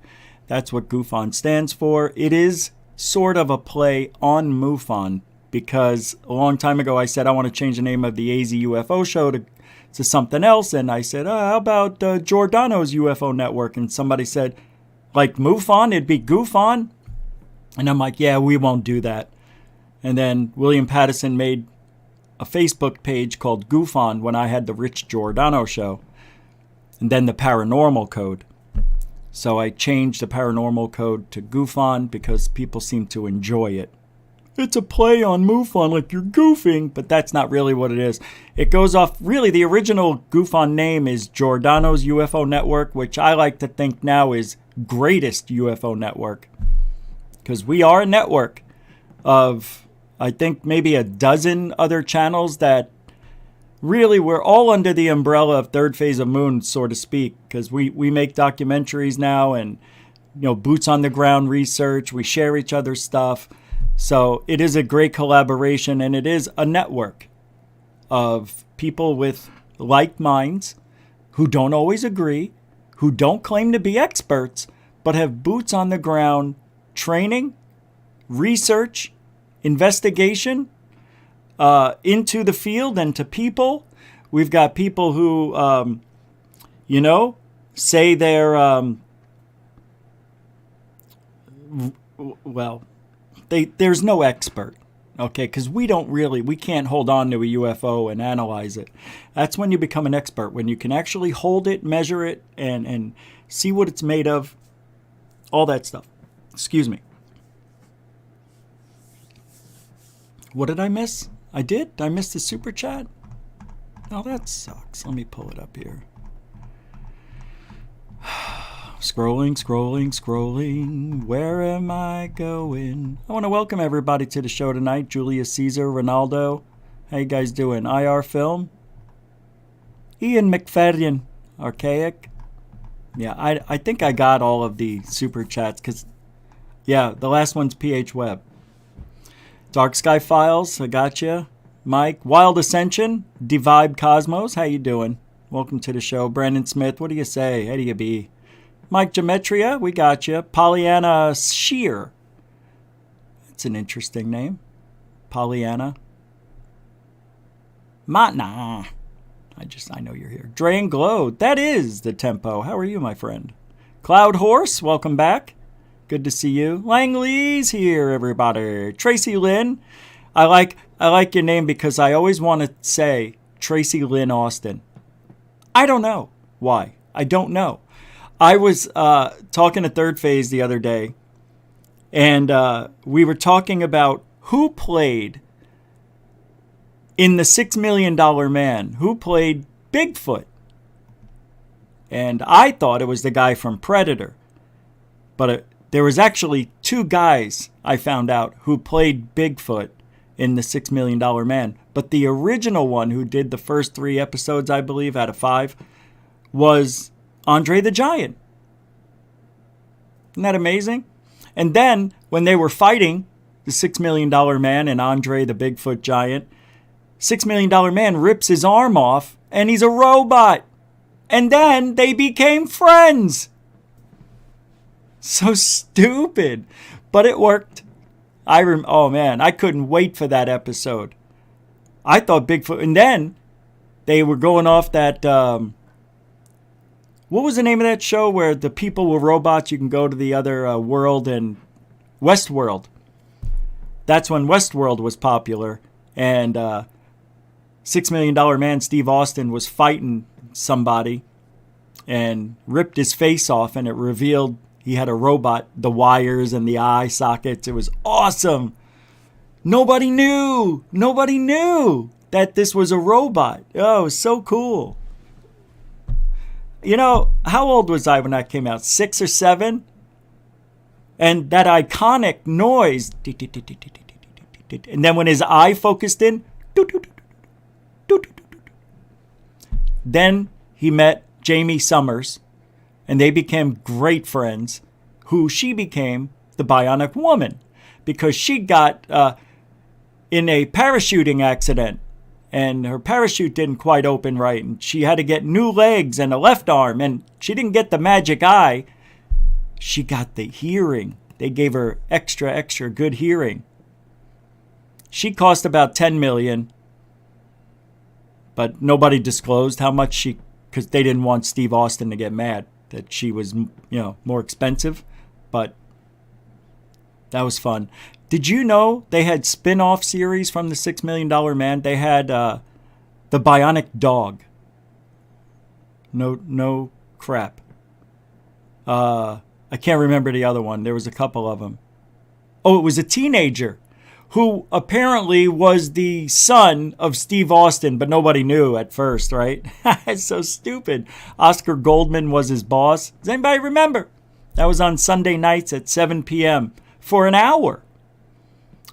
That's what Goof On stands for. It is sort of a play on MUFON, because a long time ago I said I want to change the name of the AZ UFO show to something else, and I said, how about Giordano's UFO Network? And somebody said, like MUFON, it'd be Goof On? And I'm like, yeah, we won't do that. And then William Pattison made a Facebook page called Goof On when I had the Rich Giordano show, and then the Paranormal Code. So I changed the Paranormal Code to Goof On because people seem to enjoy it. It's a play on MUFON, like you're goofing, but that's not really what it is. It goes off, really, the original Goof On name is Giordano's UFO Network, which I like to think now is Greatest UFO Network, because we are a network of, I think, maybe a dozen other channels that really we're all under the umbrella of Third Phase of Moon, so to speak, because we make documentaries now and, boots on the ground research. We share each other's stuff. So it is a great collaboration, and it is a network of people with like minds who don't always agree, who don't claim to be experts, but have boots on the ground training, research, investigation into the field and to people. We've got people who, say they're, there's no expert, okay? Because we can't hold on to a UFO and analyze it. That's when you become an expert, when you can actually hold it, measure it, and see what it's made of, all that stuff. Excuse me. What did I miss? I missed the super chat? Oh, that sucks. Let me pull it up here. Scrolling. Where am I going? I want to welcome everybody to the show tonight. Julius Caesar, Ronaldo. How you guys doing? IR Film. Ian McFadden. Archaic. Yeah, I think I got all of the super chats because, yeah, the last one's PH Webb. Dark Sky Files, I got you. Mike, Wild Ascension, Divibe Cosmos, how you doing? Welcome to the show. Brandon Smith, what do you say? How do you be? Mike Gemetria, we got you. Pollyanna Shear. That's an interesting name. Pollyanna. Matna. I know you're here. Dre and Glow, that is the tempo. How are you, my friend? Cloud Horse, welcome back. Good to see you. Langley's here, everybody. Tracy Lynn. I like your name because I always want to say Tracy Lynn Austin. I don't know why. I don't know. I was talking to Third Phase the other day, and we were talking about who played in the $6 Million Man, who played Bigfoot. And I thought it was the guy from Predator. But there was actually 2 guys, I found out, who played Bigfoot in the $6 Million Man. But the original one who did the first 3 episodes, I believe, out of 5, was Andre the Giant. Isn't that amazing? And then when they were fighting the $6 Million Man and Andre the Bigfoot Giant, $6 Million Man rips his arm off and he's a robot. And then they became friends. So stupid. But it worked. Oh man, I couldn't wait for that episode. I thought Bigfoot, and then they were going off that, what was the name of that show where the people were robots? You can go to the other world, and Westworld. That's when Westworld was popular. And $6 Million Man Steve Austin was fighting somebody and ripped his face off, and it revealed he had a robot, the wires and the eye sockets. It was awesome. Nobody knew that this was a robot. Oh, it was so cool. You know, how old was I when that came out? 6 or 7? And that iconic noise. And then when his eye focused in. Then he met Jamie Summers. And they became great friends. Who she became the Bionic Woman. Because she got in a parachuting accident. And her parachute didn't quite open right. And she had to get new legs and a left arm. And she didn't get the magic eye. She got the hearing. They gave her extra good hearing. She cost about $10 million. But nobody disclosed how much she... Because they didn't want Steve Austin to get mad that she was, more expensive. But that was fun. Did you know they had spin-off series from the $6 Million Man? They had the Bionic Dog. No crap. I can't remember the other one. There was a couple of them. Oh, it was a teenager who apparently was the son of Steve Austin, but nobody knew at first, right? It's so stupid. Oscar Goldman was his boss. Does anybody remember? That was on Sunday nights at 7 p.m. for an hour.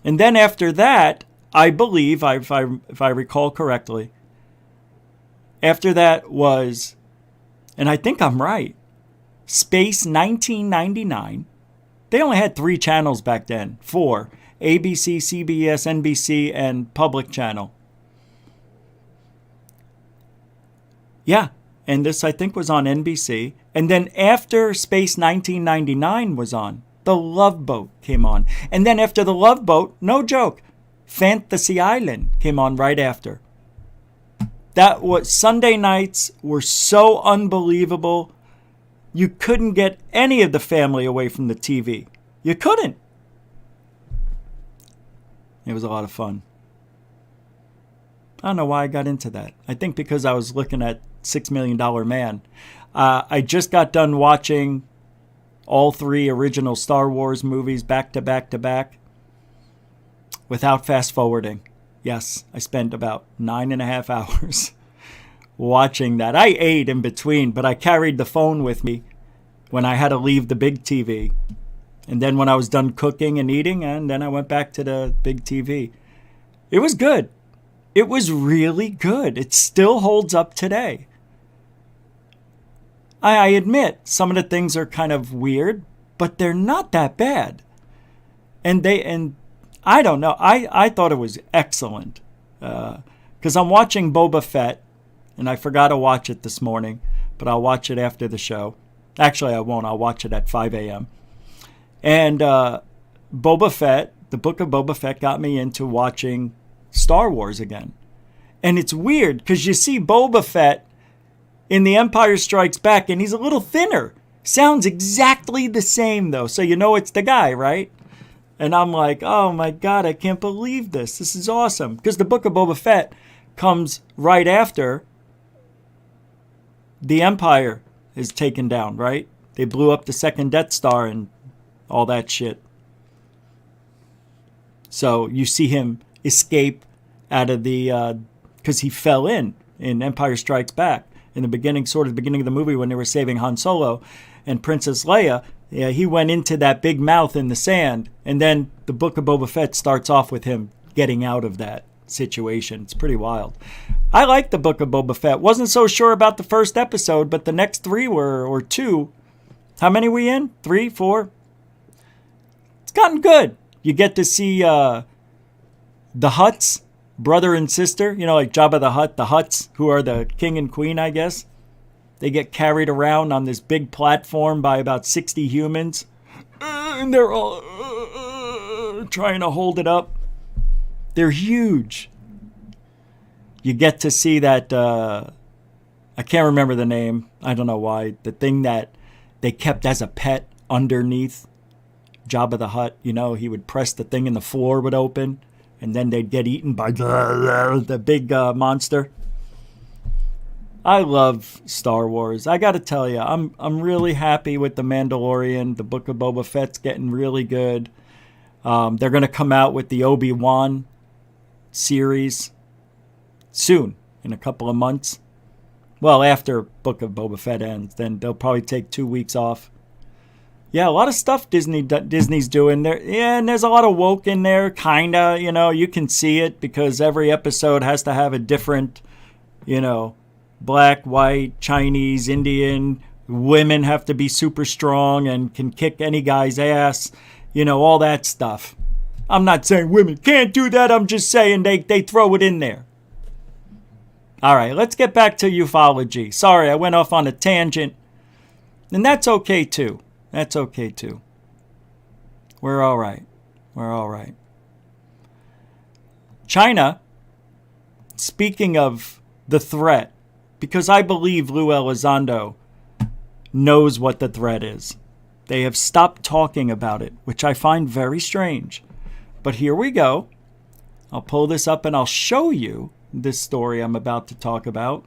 And then after that, I believe, if I recall correctly, after that was, and I think I'm right, Space 1999. They only had 3 channels back then. 4. ABC, CBS, NBC, and Public Channel. Yeah, and this I think was on NBC. And then after Space 1999 was on, The Love Boat came on. And then after The Love Boat, no joke, Fantasy Island came on right after. That was, Sunday nights were so unbelievable. You couldn't get any of the family away from the TV. You couldn't. It was a lot of fun. I don't know why I got into that. I think because I was looking at $6 Million Man. I just got done watching all 3 original Star Wars movies back to back to back without fast forwarding. Yes, I spent about 9.5 hours watching that. I ate in between, but I carried the phone with me when I had to leave the big TV. And then when I was done cooking and eating, and then I went back to the big TV. It was good. It was really good. It still holds up today. I admit some of the things are kind of weird, but they're not that bad. And I don't know. I thought it was excellent. Because I'm watching Boba Fett, and I forgot to watch it this morning, but I'll watch it after the show. Actually, I won't. I'll watch it at 5 a.m. And Boba Fett, the book of Boba Fett got me into watching Star Wars again. And it's weird because you see Boba Fett in The Empire Strikes Back and he's a little thinner. Sounds exactly the same though. So you know it's the guy, right? And I'm like, oh my God, I can't believe this. This is awesome. Because the book of Boba Fett comes right after the Empire is taken down, right? They blew up the second Death Star and all that shit. So you see him escape out of the, because he fell in Empire Strikes Back. In the beginning, sort of the beginning of the movie when they were saving Han Solo and Princess Leia, he went into that big mouth in the sand. And then the book of Boba Fett starts off with him getting out of that situation. It's pretty wild. I like the book of Boba Fett. Wasn't so sure about the first episode, but the next 3 were, or 2. How many we in? 3, 4? It's gotten good. You get to see the Hutts, brother and sister, like Jabba the Hutt, the Hutts, who are the king and queen, I guess. They get carried around on this big platform by about 60 humans and they're all trying to hold it up. They're huge. You get to see that, I can't remember the name. I don't know why. The thing that they kept as a pet underneath Jabba the Hutt. You know, he would press the thing and the floor would open. And then they'd get eaten by the big monster. I love Star Wars. I got to tell you, I'm really happy with The Mandalorian. The Book of Boba Fett's getting really good. They're going to come out with the Obi-Wan series soon, in a couple of months. Well, after Book of Boba Fett ends, then they'll probably take 2 weeks off. Yeah, a lot of stuff Disney's doing there. Yeah, and there's a lot of woke in there, kinda. You know, you can see it because every episode has to have a different, you know, black, white, Chinese, Indian. Women have to be super strong and can kick any guy's ass. You know, all that stuff. I'm not saying women can't do that. I'm just saying they throw it in there. All right, let's get back to ufology. Sorry, I went off on a tangent. And that's okay, too. That's okay, too. We're all right. We're all right. China, speaking of the threat, because I believe Lue Elizondo knows what the threat is. They have stopped talking about it, which I find very strange. But here we go. I'll pull this up and I'll show you this story I'm about to talk about.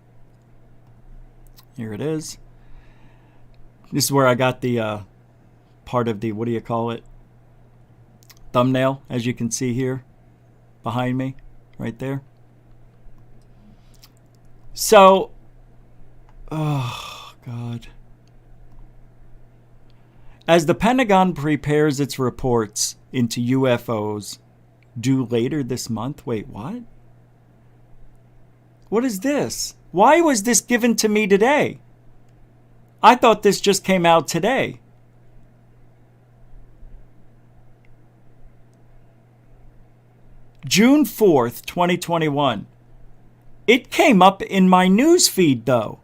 Here it is. This is where I got the part of the, what do you call it? Thumbnail, as you can see here behind me, right there. So, oh, God. As the Pentagon prepares its reports into UFOs due later this month. Wait, what? What is this? Why was this given to me today? I thought this just came out today. June 4th, 2021. It came up in my news feed, though,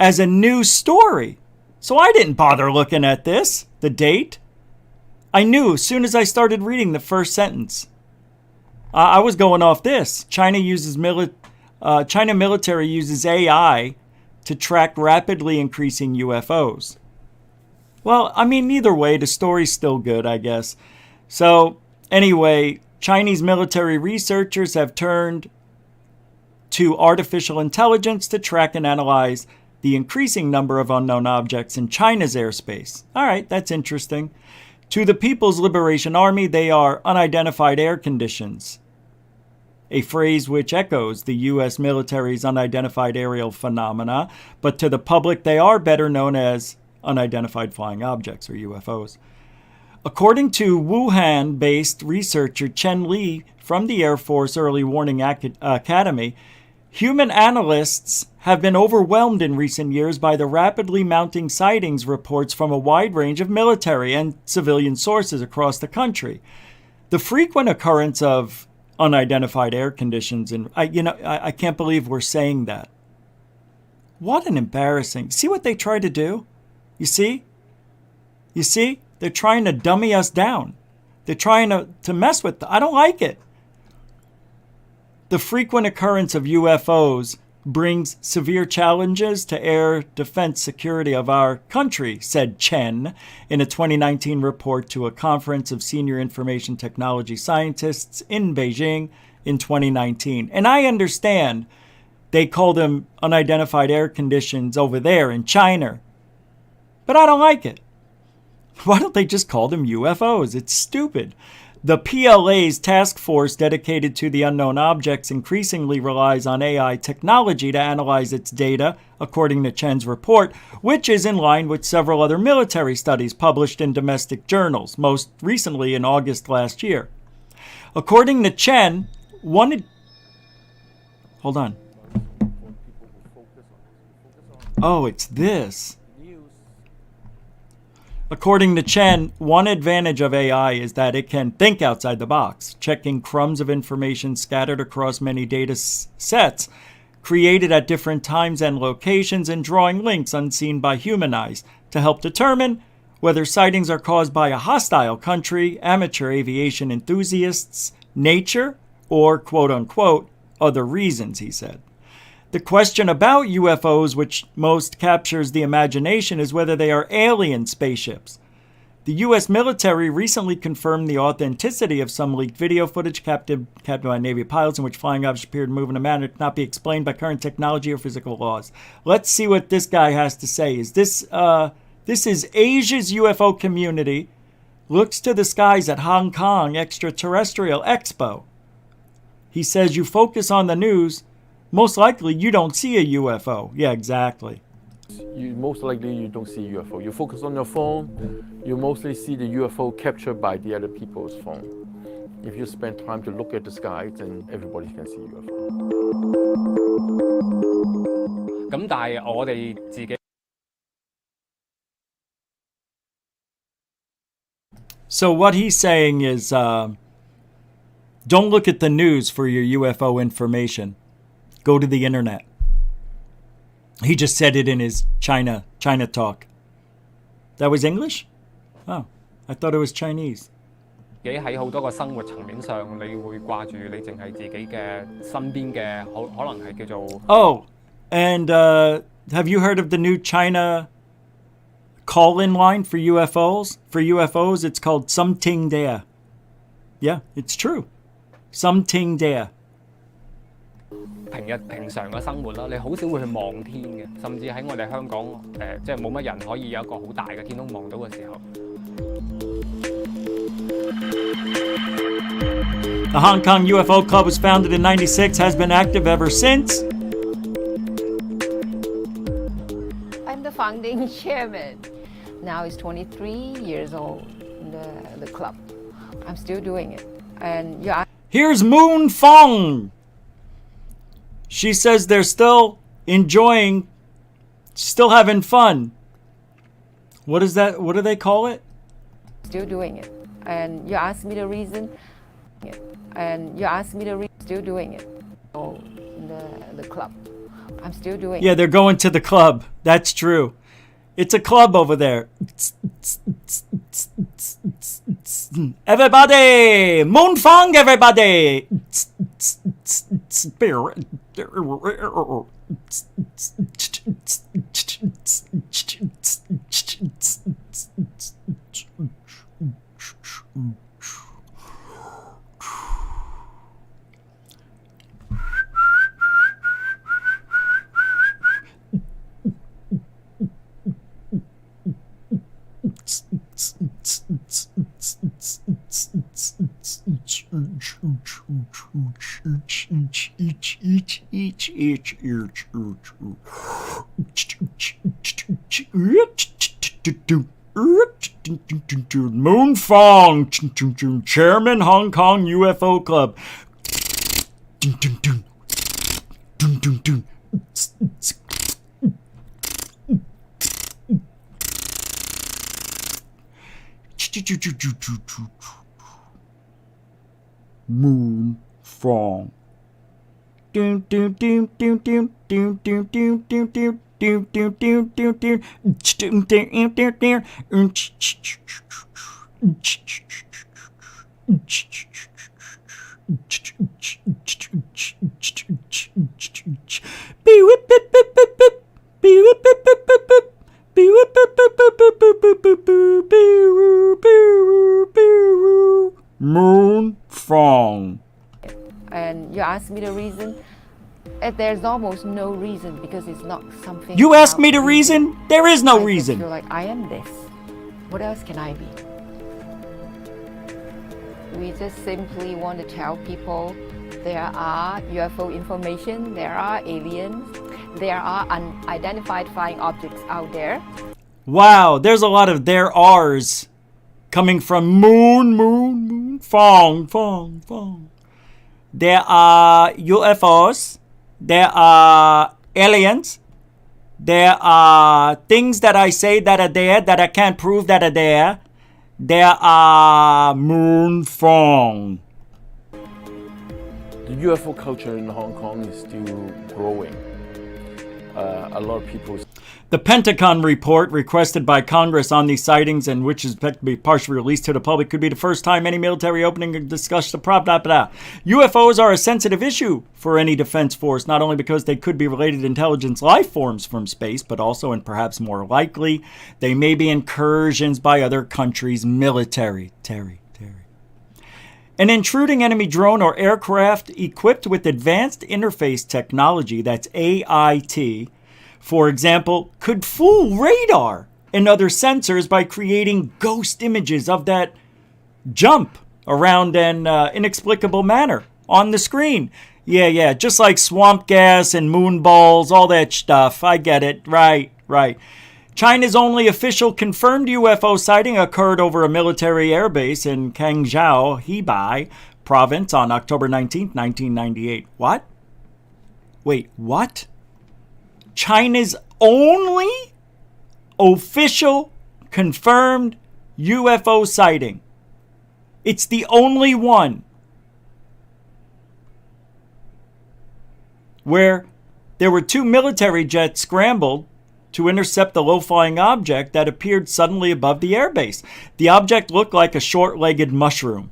as a news story. So I didn't bother looking at this, the date. I knew as soon as I started reading the first sentence. I was going off this. China military uses AI to track rapidly increasing UFOs. Well, I mean, either way, the story's still good, I guess. So, anyway, Chinese military researchers have turned to artificial intelligence to track and analyze the increasing number of unknown objects in China's airspace. All right, that's interesting. To the People's Liberation Army, they are unidentified air conditions, a phrase which echoes the U.S. military's unidentified aerial phenomena, but to the public, they are better known as unidentified flying objects, or UFOs. According to Wuhan-based researcher Chen Li from the Air Force Early Warning Academy, human analysts have been overwhelmed in recent years by the rapidly mounting sightings reports from a wide range of military and civilian sources across the country. The frequent occurrence of unidentified air conditions, and I can't believe we're saying that. What an embarrassing. See what they try to do? You see? You see? They're trying to dummy us down. They're trying to mess with I don't like it. The frequent occurrence of UFOs brings severe challenges to air defense security of our country, said Chen in a 2019 report to a conference of senior information technology scientists in Beijing in 2019. And I understand they call them unidentified air conditions over there in China, but I don't like it. Why don't they just call them UFOs? It's stupid. The PLA's task force dedicated to the unknown objects increasingly relies on AI technology to analyze its data, according to Chen's report, which is in line with several other military studies published in domestic journals, most recently in August last year. According to Chen, Hold on. Oh, it's this. According to Chen, one advantage of AI is that it can think outside the box, checking crumbs of information scattered across many data sets created at different times and locations and drawing links unseen by human eyes to help determine whether sightings are caused by a hostile country, amateur aviation enthusiasts, nature, or quote-unquote other reasons, he said. The question about UFOs, which most captures the imagination, is whether they are alien spaceships. The U.S. military recently confirmed the authenticity of some leaked video footage captured by Navy pilots in which flying objects appeared to move in a manner that cannot be explained by current technology or physical laws. Let's see what this guy has to say. This is Asia's UFO community looks to the skies at Hong Kong Extraterrestrial Expo. He says you focus on the news, most likely you don't see a UFO. Yeah, exactly. Most likely you don't see UFO. You focus on your phone, you mostly see the UFO captured by the other people's phone. If you spend time to look at the sky, then everybody can see UFO. So what he's saying is, don't look at the news for your UFO information. Go to the internet. He just said it in his China talk. That was English? Oh, I thought it was Chinese. Oh, and have you heard of the new China call-in line for UFOs? For UFOs, it's called Something There. Yeah, it's true. Something There. 平常嘅生活啦，你好少會去望天嘅，甚至喺我哋香港即係冇乜人可以有一個好大嘅天空望到嘅時候。The Hong Kong UFO Club was founded in '96, has been active ever since. I'm the founding chairman. Now it's 23 years old, the club. I'm still doing it. And yeah. Here's Moon Fong. She says they're still enjoying, still having fun. What is that? What do they call it? Still doing it. And you asked me the reason. Still doing it. Oh, the club. I'm still doing it. Yeah, they're going to the club. That's true. It's a club over there. Everybody! Moon Fong, everybody! Moon Fong, Chairman, Hong Kong UFO Club. Moon Fong. Moon Fong. And you asked me the reason. There's almost no reason because it's not something. You asked me the reason? There is no reason. You're like, I am this. What else can I be? We just simply want to tell people there are UFO information, there are aliens, there are unidentified flying objects out there. Wow, there's a lot of there are's coming from Moon Fong. There are UFOs, there are aliens, there are things that I say that are there that I can't prove that are there. There are Moon Fong. The UFO culture in Hong Kong is still growing. A lot of people. The Pentagon report requested by Congress on these sightings, and which is expected to be partially released to the public, could be the first time any military opening could discuss the UFOs are a sensitive issue for any defense force, not only because they could be related to intelligence life forms from space, but also, and perhaps more likely, they may be incursions by other countries' military. An intruding enemy drone or aircraft equipped with advanced interface technology, that's AIT, for example, could fool radar and other sensors by creating ghost images of that jump around an inexplicable manner on the screen. Yeah, just like swamp gas and moon balls, all that stuff. I get it. Right. China's only official confirmed UFO sighting occurred over a military airbase in Kangzhou, Hebei province on October 19, 1998. What? Wait, what? China's only official confirmed UFO sighting. It's the only one where there were 2 military jets scrambled to intercept the low-flying object that appeared suddenly above the airbase. The object looked like a short-legged mushroom.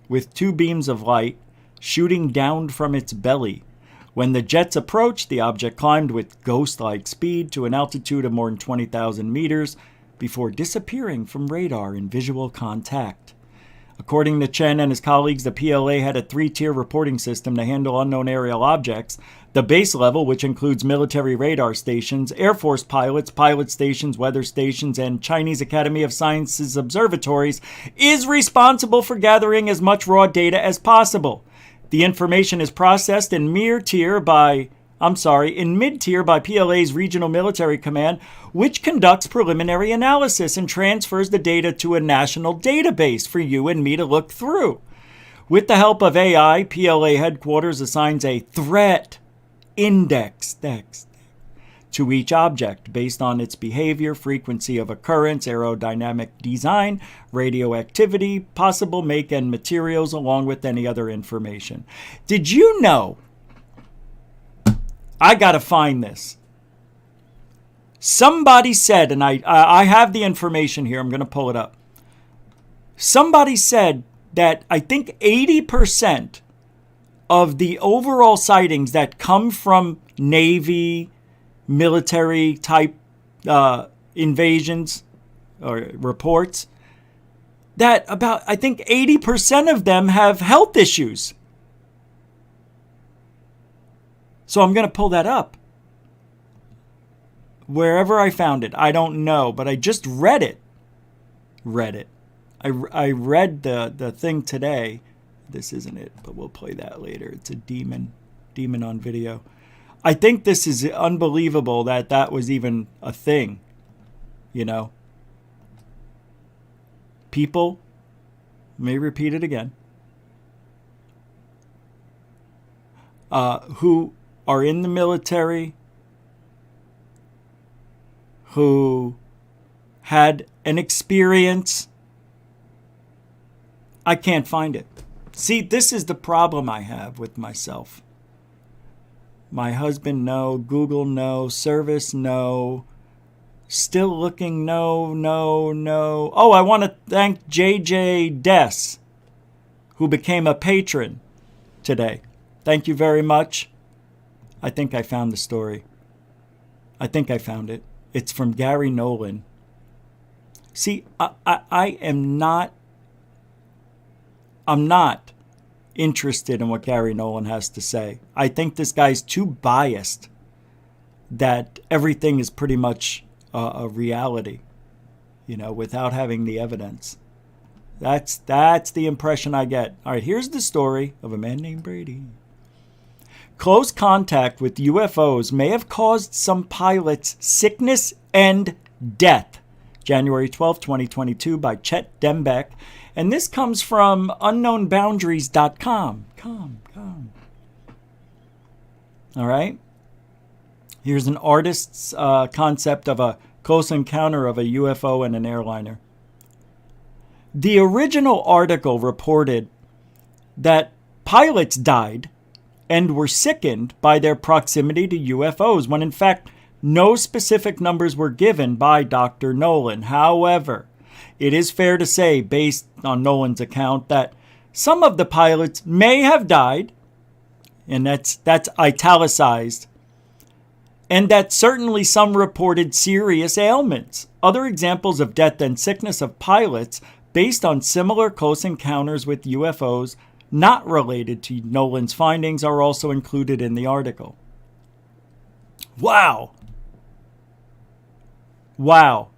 With 2 beams of light shooting down from its belly. When the jets approached, the object climbed with ghost-like speed to an altitude of more than 20,000 meters before disappearing from radar and visual contact. According to Chen and his colleagues, the PLA had a 3-tier reporting system to handle unknown aerial objects. The base level, which includes military radar stations, Air Force pilots, pilot stations, weather stations, and Chinese Academy of Sciences observatories, is responsible for gathering as much raw data as possible. The information is processed in mid-tier by PLA's Regional Military Command, which conducts preliminary analysis and transfers the data to a national database for you and me to look through. With the help of AI, PLA headquarters assigns a threat index to each object based on its behavior, frequency of occurrence, aerodynamic design, radioactivity, possible make and materials, along with any other information. Did you know? I gotta find this. Somebody said, and I have the information here, I'm gonna pull it up. Somebody said that I think 80% of the overall sightings that come from Navy, military type invasions or reports, that about, I think 80% of them have health issues. So I'm going to pull that up. Wherever I found it, I don't know, but I just read it. I read the thing today. This isn't it, but we'll play that later. It's a demon on video. I think this is unbelievable that was even a thing, you know. People, may repeat it again, who are in the military, who had an experience. I can't find it. See, this is the problem I have with myself. My husband, no. Google, no. Service, no. Still looking, no. Oh, I want to thank JJ Des, who became a patron today. Thank you very much. I think I found the story. I think I found it. It's from Gary Nolan. See, I'm not interested in what Gary Nolan has to say. I think this guy's too biased that everything is pretty much a reality, you know, without having the evidence. That's the impression I get. All right, here's the story of a man named Brady. Close contact with UFOs may have caused some pilots sickness and death. January 12, 2022 by Chet Dembeck. And this comes from unknownboundaries.com. Come. All right. Here's an artist's concept of a close encounter of a UFO and an airliner. The original article reported that pilots died and were sickened by their proximity to UFOs, when in fact no specific numbers were given by Dr. Nolan. However, it is fair to say, based on Nolan's account, that some of the pilots may have died, and that's italicized, and that certainly some reported serious ailments. Other examples of death and sickness of pilots based on similar close encounters with UFOs not related to Nolan's findings are also included in the article. Wow. Wow.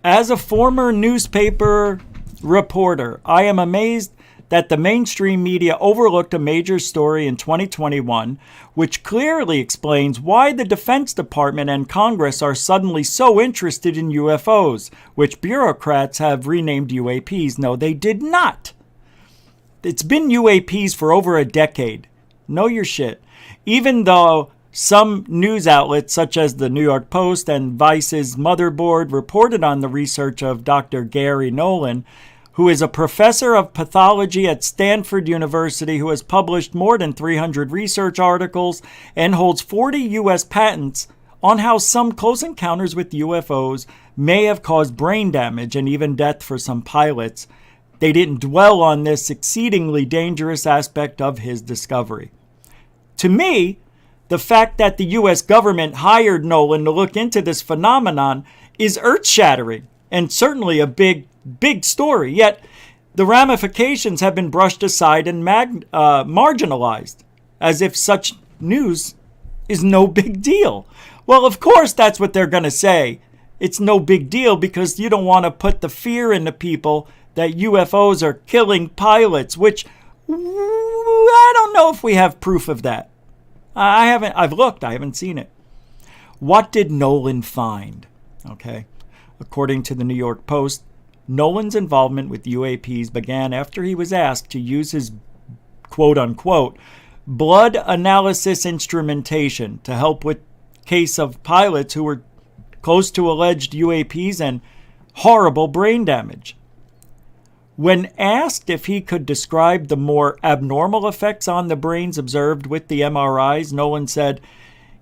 As a former newspaper reporter, I am amazed that the mainstream media overlooked a major story in 2021, which clearly explains why the Defense Department and Congress are suddenly so interested in UFOs, which bureaucrats have renamed UAPs. No, they did not. It's been UAPs for over a decade. Know your shit. Even though some news outlets, such as the New York Post and Vice's Motherboard, reported on the research of Dr. Gary Nolan, who is a professor of pathology at Stanford University, who has published more than 300 research articles and holds 40 U.S. patents on how some close encounters with UFOs may have caused brain damage and even death for some pilots. They didn't dwell on this exceedingly dangerous aspect of his discovery. To me, the fact that the U.S. government hired Nolan to look into this phenomenon is earth-shattering and certainly a big story. Yet the ramifications have been brushed aside and marginalized, as if such news is no big deal. Well, of course that's what they're going to say. It's no big deal because you don't want to put the fear into people that UFOs are killing pilots, which I don't know if we have proof of that. I've looked, I haven't seen it. What did Nolan find? Okay. According to the New York Post, Nolan's involvement with UAPs began after he was asked to use his quote-unquote blood analysis instrumentation to help with case of pilots who were close to alleged UAPs and horrible brain damage. When asked if he could describe the more abnormal effects on the brains observed with the MRIs, Nolan said,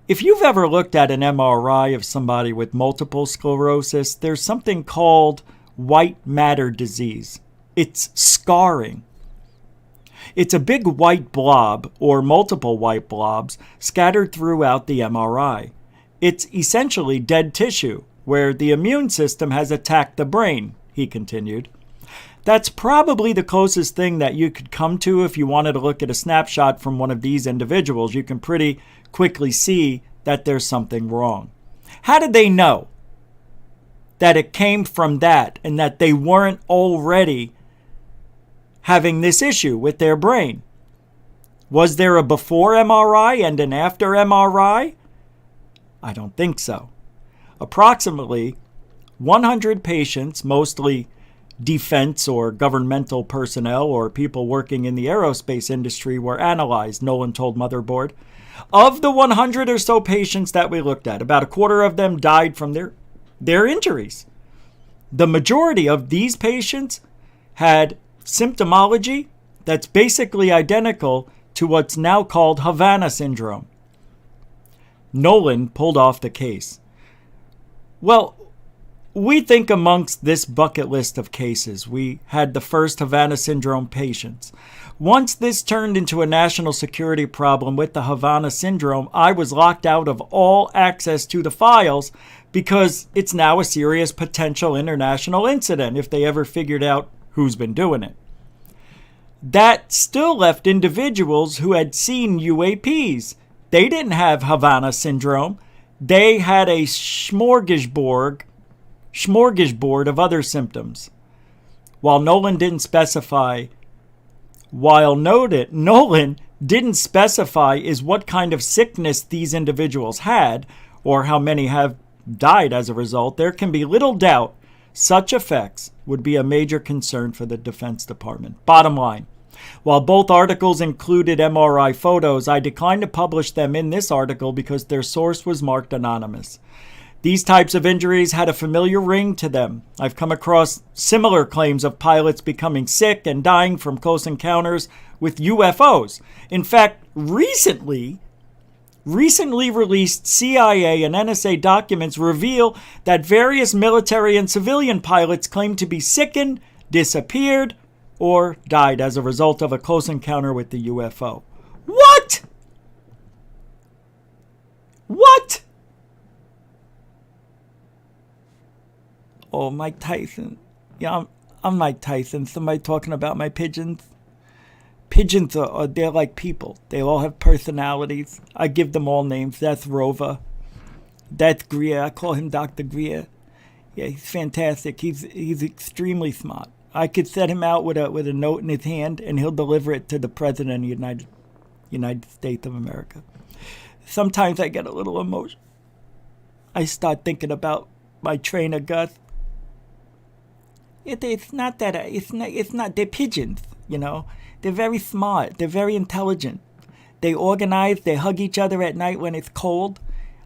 "If you've ever looked at an MRI of somebody with multiple sclerosis, there's something called white matter disease. It's scarring. It's a big white blob or multiple white blobs scattered throughout the MRI. It's essentially dead tissue where the immune system has attacked the brain," he continued. That's probably the closest thing that you could come to if you wanted to look at a snapshot from one of these individuals. You can pretty quickly see that there's something wrong. How did they know that it came from that and that they weren't already having this issue with their brain? Was there a before MRI and an after MRI? I don't think so. Approximately 100 patients, mostly defense or governmental personnel or people working in the aerospace industry, were analyzed, Nolan told Motherboard. Of the 100 or so patients that we looked at, about a quarter of them died from their injuries. The majority of these patients had symptomology that's basically identical to what's now called Havana syndrome. Nolan pulled off the case. Well, we think amongst this bucket list of cases, we had the first Havana syndrome patients. Once this turned into a national security problem with the Havana syndrome, I was locked out of all access to the files because it's now a serious potential international incident if they ever figured out who's been doing it. That still left individuals who had seen UAPs. They didn't have Havana syndrome. They had a smorgasbord of other symptoms. While Nolan didn't specify is what kind of sickness these individuals had or how many have died as a result, there can be little doubt such effects would be a major concern for the Defense Department. Bottom line, while both articles included MRI photos, I declined to publish them in this article because their source was marked anonymous. These types of injuries had a familiar ring to them. I've come across similar claims of pilots becoming sick and dying from close encounters with UFOs. In fact, recently released CIA and NSA documents reveal that various military and civilian pilots claim to be sickened, disappeared, or died as a result of a close encounter with the UFO. What? What? Oh, Mike Tyson. Yeah, I'm Mike Tyson. Somebody talking about my pigeons. Pigeons they're like people. They all have personalities. I give them all names. That's Rover. That's Greer. I call him Dr. Greer. Yeah, he's fantastic. He's extremely smart. I could set him out with a note in his hand, and he'll deliver it to the President of the United States of America. Sometimes I get a little emotional. I start thinking about my trainer, Gus. It's not. They're pigeons, you know. They're very smart. They're very intelligent. They organize. They hug each other at night when it's cold.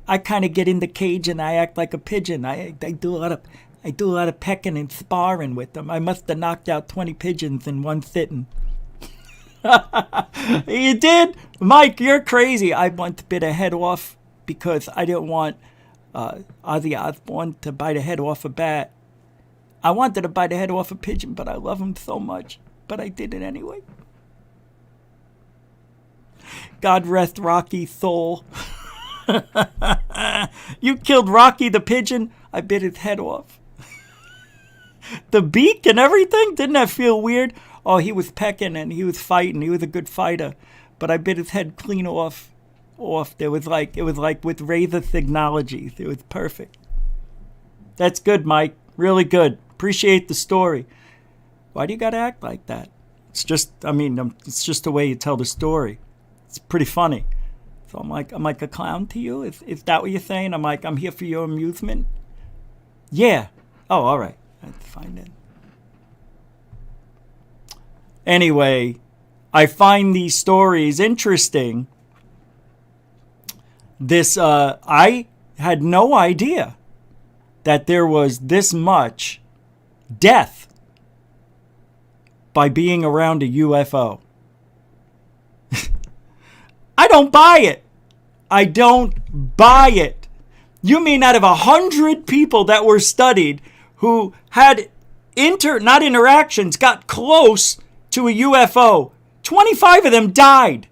I kind of get in the cage and I act like a pigeon. I do a lot of pecking and sparring with them. I must have knocked out 20 pigeons in one sitting. You did? Mike, you're crazy. I want to bite a head off because I didn't want Ozzy Osbourne to bite a head off a bat. I wanted to bite a head off a pigeon, but I love him so much. But I did it anyway. God rest Rocky's soul. You killed Rocky the pigeon. I bit his head off. The beak and everything? Didn't that feel weird? Oh, he was pecking and he was fighting. He was a good fighter. But I bit his head clean off. It was like with razor technologies. It was perfect. That's good, Mike. Really good. Appreciate the story. Why do you gotta act like that? It's just the way you tell the story. It's pretty funny. So I'm like a clown to you? Is that what you're saying? I'm here for your amusement? Yeah. Oh, all right. That's fine then. Anyway, I find these stories interesting. I had no idea that there was this much death by being around a UFO. I don't buy it. I don't buy it. You mean out of 100 people that were studied who had not interactions, got close to a UFO, 25 of them died.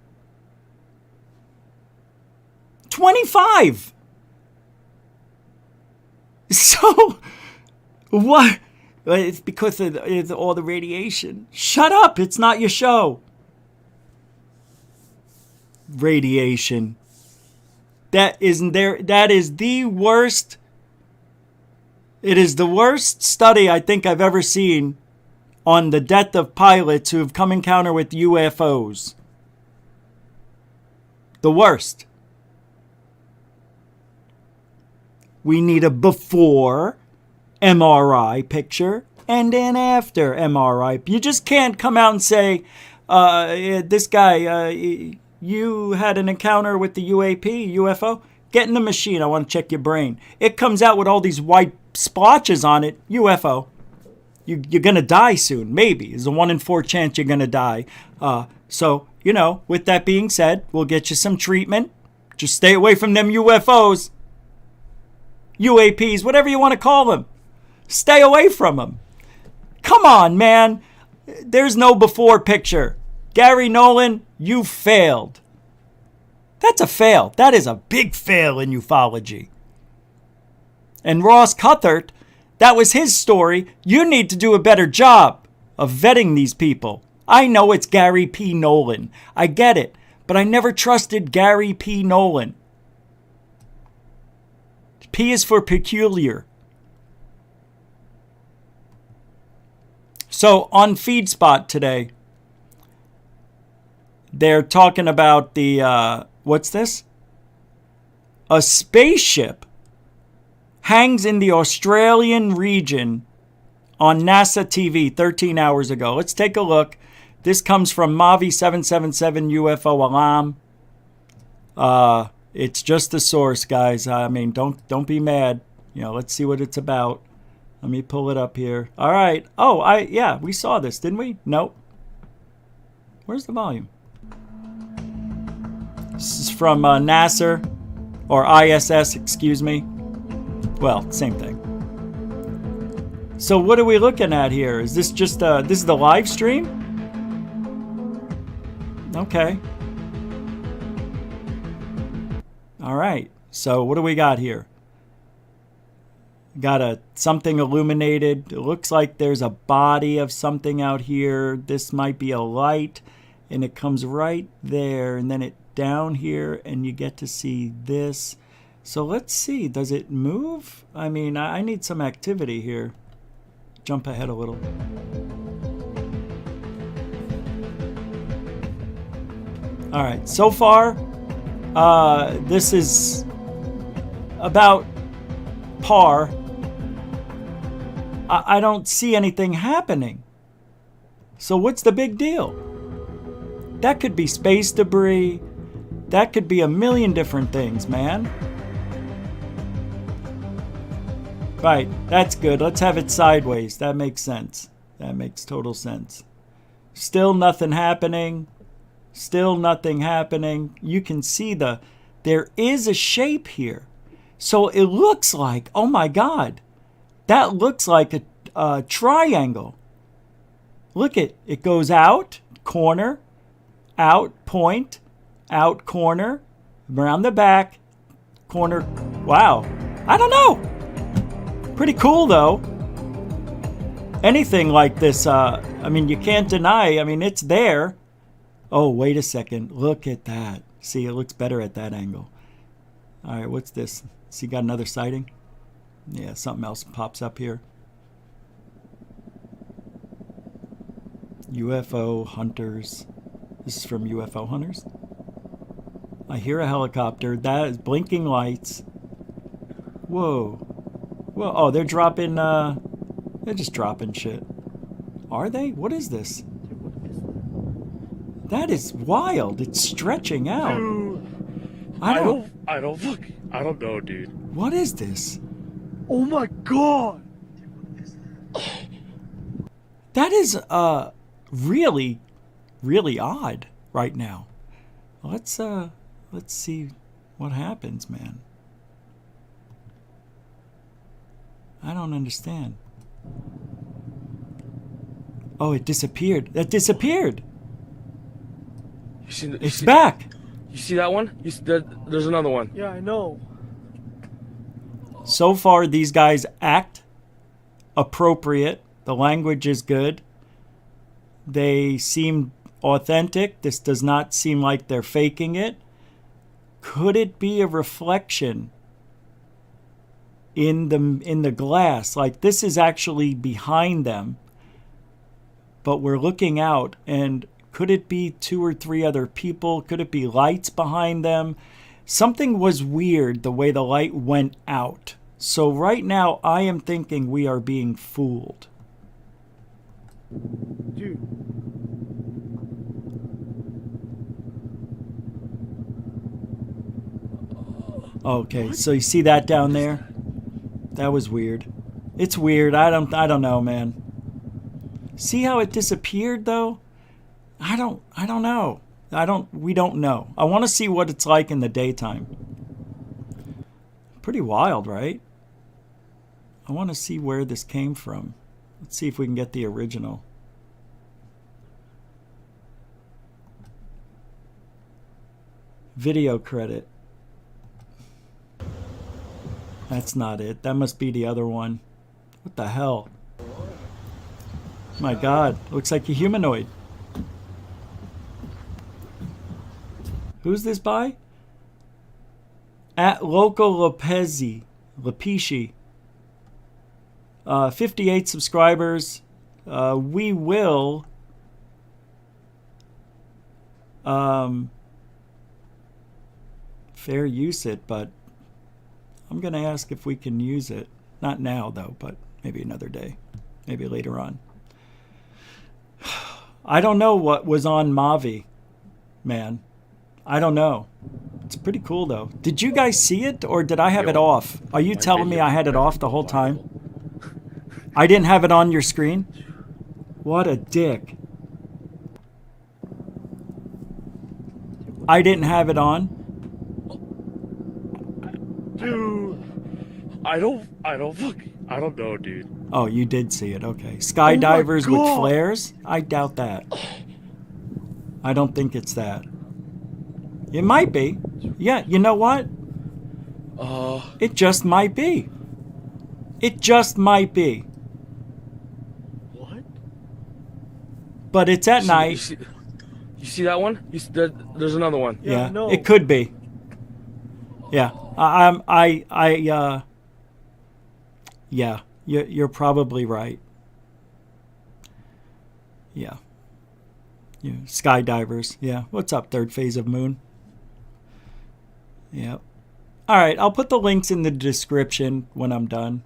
25. So, what? It's because of all the radiation. Shut up. It's not your show. Radiation. That is the worst. It is the worst study I think I've ever seen on the death of pilots who have come encounter with UFOs. The worst. We need a before MRI picture and an after MRI. You just can't come out and say, this guy, you had an encounter with the UFO? Get in the machine. I want to check your brain. It comes out with all these white splotches on it. UFO. You're going to die soon. Maybe. There's a 1 in 4 chance you're going to die. So, with that being said, we'll get you some treatment. Just stay away from them UFOs. UAPs, whatever you want to call them. Stay away from them. Come on, man. There's no before picture. Gary Nolan, you failed. That's a fail. That is a big fail in ufology. And Ross Cuthert, that was his story. You need to do a better job of vetting these people. I know it's Gary P. Nolan. I get it. But I never trusted Gary P. Nolan. P is for peculiar. So on FeedSpot today, they're talking about the, what's this? A spaceship hangs in the Australian region on NASA TV 13 hours ago. Let's take a look. This comes from Mavi777 UFO Alarm. It's just the source, guys. I mean, don't be mad. You know, let's see what it's about. Let me pull it up here. All right. Oh, yeah, we saw this, didn't we? Nope. Where's the volume? This is from NASA, or ISS, excuse me. Well, same thing. So what are we looking at here? Is this just, this is the live stream? Okay. All right. So what do we got here? Got something illuminated. It looks like there's a body of something out here. This might be a light, and it comes right there, and then it down here, and you get to see this. So let's see. Does it move? I mean, I need some activity here. Jump ahead a little. All right. So far, this is about par. I don't see anything happening. So what's the big deal? That could be space debris. That could be a million different things, man. Right, that's good. Let's have it sideways. That makes sense. That makes total sense. Still nothing happening. Still nothing happening. You can see there is a shape here. So it looks like, oh my God, that looks like a triangle. Look it goes out, corner, out, point, out, corner, around the back, corner. Wow. I don't know. Pretty cool though. Anything like this, I mean, you can't deny, I mean, it's there. Oh, wait a second. Look at that. See, it looks better at that angle. All right, what's this? See, got another sighting? Yeah, something else pops up here. UFO hunters. This is from UFO hunters. I hear a helicopter. That is blinking lights. Whoa. Whoa. Oh, they're dropping, they're just dropping shit. Are they? What is this? That is wild. It's stretching out. Dude, I don't know, dude. What is this? Oh my God. That is really, really odd right now. Let's see what happens, man. I don't understand. Oh, it disappeared. That disappeared. It's back. You see that one? There's another one. Yeah, I know. So far, these guys act appropriate. The language is good. They seem authentic. This does not seem like they're faking it. Could it be a reflection in the glass? Like this is actually behind them, but we're looking out, and could it be 2 or 3 other people? Could it be lights behind them? Something was weird the way the light went out. So right now I am thinking we are being fooled. Dude. Okay, so you see that down there? That was weird. It's weird. I don't know, man. See how it disappeared though? I don't know. We don't know. I want to see what it's like in the daytime. Pretty wild, right? I want to see where this came from. Let's see if we can get the original. Video credit. That's not it. That must be the other one. What the hell? My God, looks like a humanoid. Who's this by? At Local Lopezi. 58 subscribers. We will fair use it, but I'm going to ask if we can use it. Not now, though, but maybe another day. Maybe later on. I don't know what was on Mavi, man. I don't know. It's pretty cool, though. Did you guys see it, or did I have it off? Are you telling me I had it off the whole time? I didn't have it on your screen? What a dick. I didn't have it on? Dude, I don't know, dude. Oh, you did see it. Okay. Skydivers with flares? I doubt that. I don't think it's that. It might be. Yeah, you know what? It just might be. It just might be. What? But it's at night. You see that one? There's another one. Yeah, it could be. Yeah, yeah, you're probably right. Yeah. Yeah, skydivers. Yeah. What's up, third phase of moon? Yeah. All right, I'll put the links in the description when I'm done.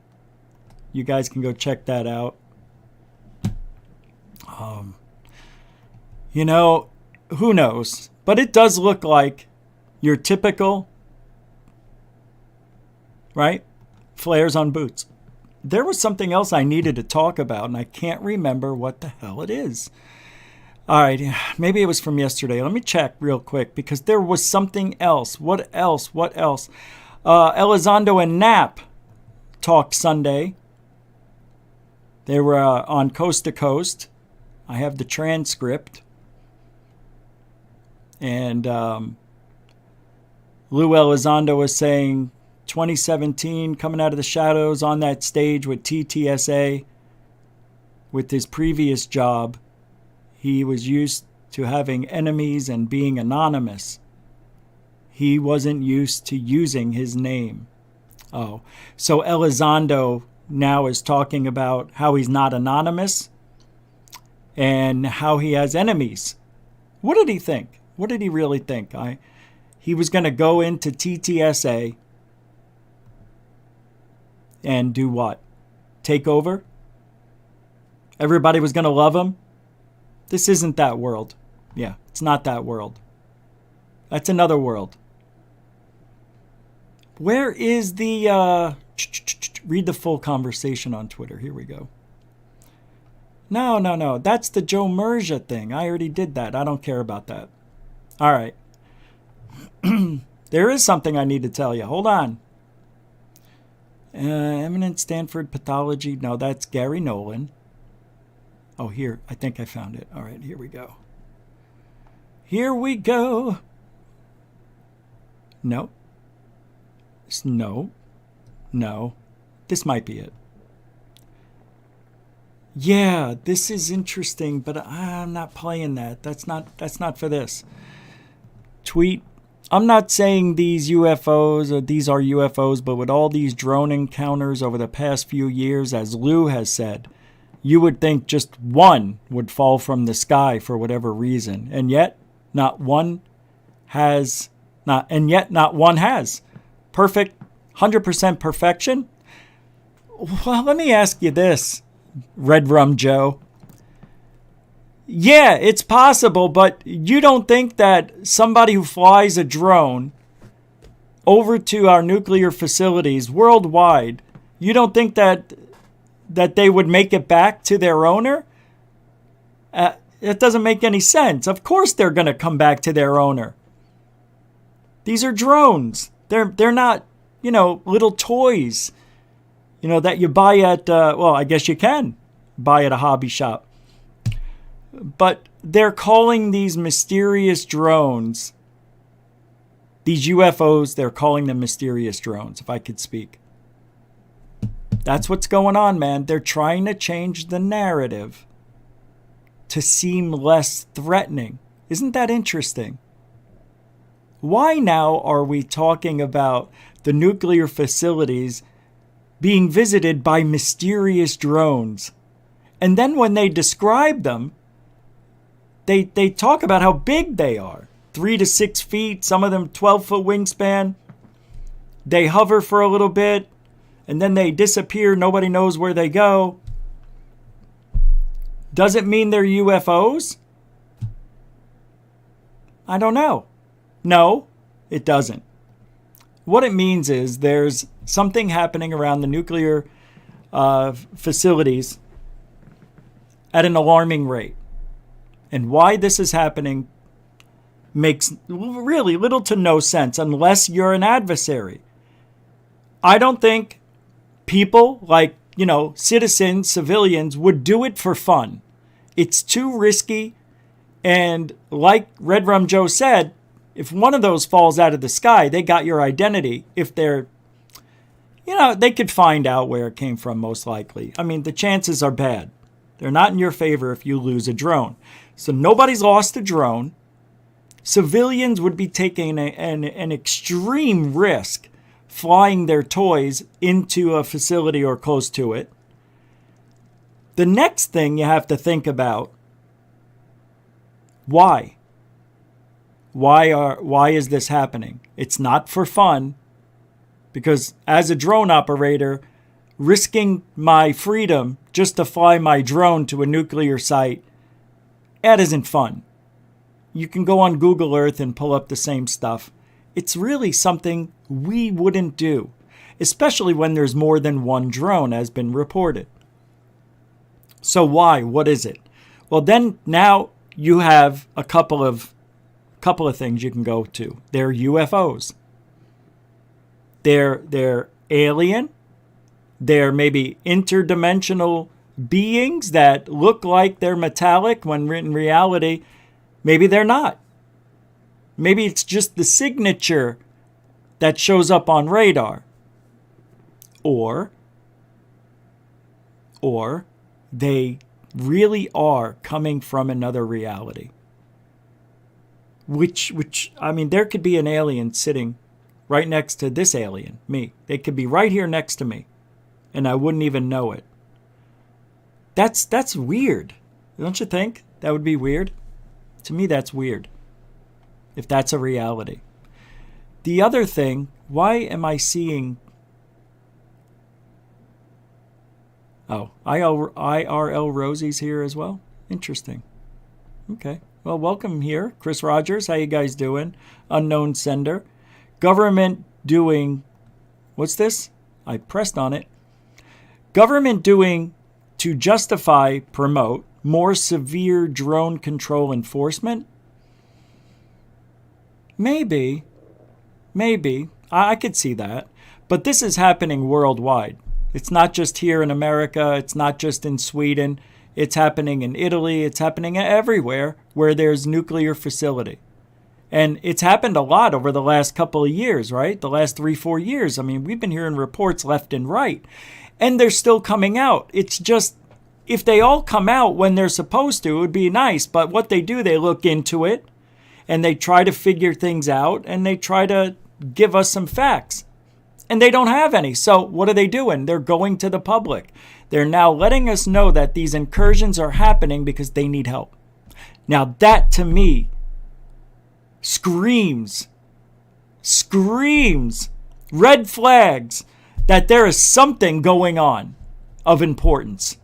You guys can go check that out. You know, who knows? But it does look like your typical, right? Flares on boots. There was something else I needed to talk about, and I can't remember what the hell it is. All right, maybe it was from yesterday. Let me check real quick, because there was something else. What else? What else? Elizondo and Knapp talked Sunday. They were on Coast to Coast. I have the transcript. And Lue Elizondo was saying 2017, coming out of the shadows on that stage with TTSA, with his previous job, he was used to having enemies and being anonymous. He wasn't used to using his name. Oh, so Elizondo now is talking about how he's not anonymous and how he has enemies. What did he think? What did he really think? He was going to go into TTSA and do what? Take over? Everybody was going to love him? This isn't that world. Yeah, it's not that world. That's another world. Where is the... read the full conversation on Twitter. Here we go. No. That's the Joe Mergia thing. I already did that. I don't care about that. All right. There is something I need to tell you. Hold on. Eminent Stanford Pathology. No, that's Gary Nolan. Oh, here. I think I found it. All right, here we go. Here we go. No. No. This might be it. Yeah, this is interesting, but I'm not playing that. That's not for this. Tweet. I'm not saying these UFOs or these are UFOs, but with all these drone encounters over the past few years, as Lou has said, you would think just one would fall from the sky for whatever reason, and yet not one has. Perfect, 100% perfection? Well, let me ask you this, Red Rum Joe. Yeah, it's possible, but you don't think that somebody who flies a drone over to our nuclear facilities worldwide, you don't think that they would make it back to their owner? It doesn't make any sense. Of course they're going to come back to their owner. These are drones. They're not, little toys, that you buy at, I guess you can buy at a hobby shop. But they're calling these mysterious drones, these UFOs, they're calling them mysterious drones, if I could speak. That's what's going on, man. They're trying to change the narrative to seem less threatening. Isn't that interesting? Why now are we talking about the nuclear facilities being visited by mysterious drones? And then when they describe them, they talk about how big they are. 3 to 6 feet, some of them 12-foot wingspan. They hover for a little bit, and then they disappear. Nobody knows where they go. Does it mean they're UFOs? I don't know. No, It doesn't. What it means is there's something happening around the nuclear facilities at an alarming rate. And why this is happening makes really little to no sense unless you're an adversary. I don't think people like, citizens, civilians would do it for fun. It's too risky. And like Red Rum Joe said, if one of those falls out of the sky, they got your identity. If they're, they could find out where it came from most likely. I mean, the chances are bad. They're not in your favor if you lose a drone. So nobody's lost a drone. Civilians would be taking an extreme risk flying their toys into a facility or close to it. The next thing you have to think about, why? Why is this happening? It's not for fun, because as a drone operator, risking my freedom just to fly my drone to a nuclear site, that isn't fun. You can go on Google Earth and pull up the same stuff. It's really something we wouldn't do, especially when there's more than one drone has been reported. So why? What is it? Well, then now you have a couple of things you can go to. They're UFOs. They're alien. They're maybe interdimensional beings that look like they're metallic when in reality, maybe they're not. Maybe it's just the signature that shows up on radar. Or they really are coming from another reality. Which I mean, there could be an alien sitting right next to this alien, me. They could be right here next to me, and I wouldn't even know it. That's weird. Don't you think? That would be weird? To me, that's weird. If that's a reality. The other thing, why am I seeing... Oh, IRL Rosie's here as well? Interesting. Okay. Well, welcome here. Chris Rogers, how you guys doing? Unknown sender. Government doing... What's this? I pressed on it. Government doing to justify, promote more severe drone control enforcement? Maybe. I could see that. But this is happening worldwide. It's not just here in America. It's not just in Sweden. It's happening in Italy. It's happening everywhere where there's nuclear facility. And it's happened a lot over the last couple of years, right? The last 3-4 years. I mean, we've been hearing reports left and right. And they're still coming out. It's just, if they all come out when they're supposed to, it would be nice. But what they do, they look into it. And they try to figure things out. And they try to give us some facts. And they don't have any. So what are they doing? They're going to the public. They're now letting us know that these incursions are happening because they need help. Now that to me screams red flags that there is something going on of importance.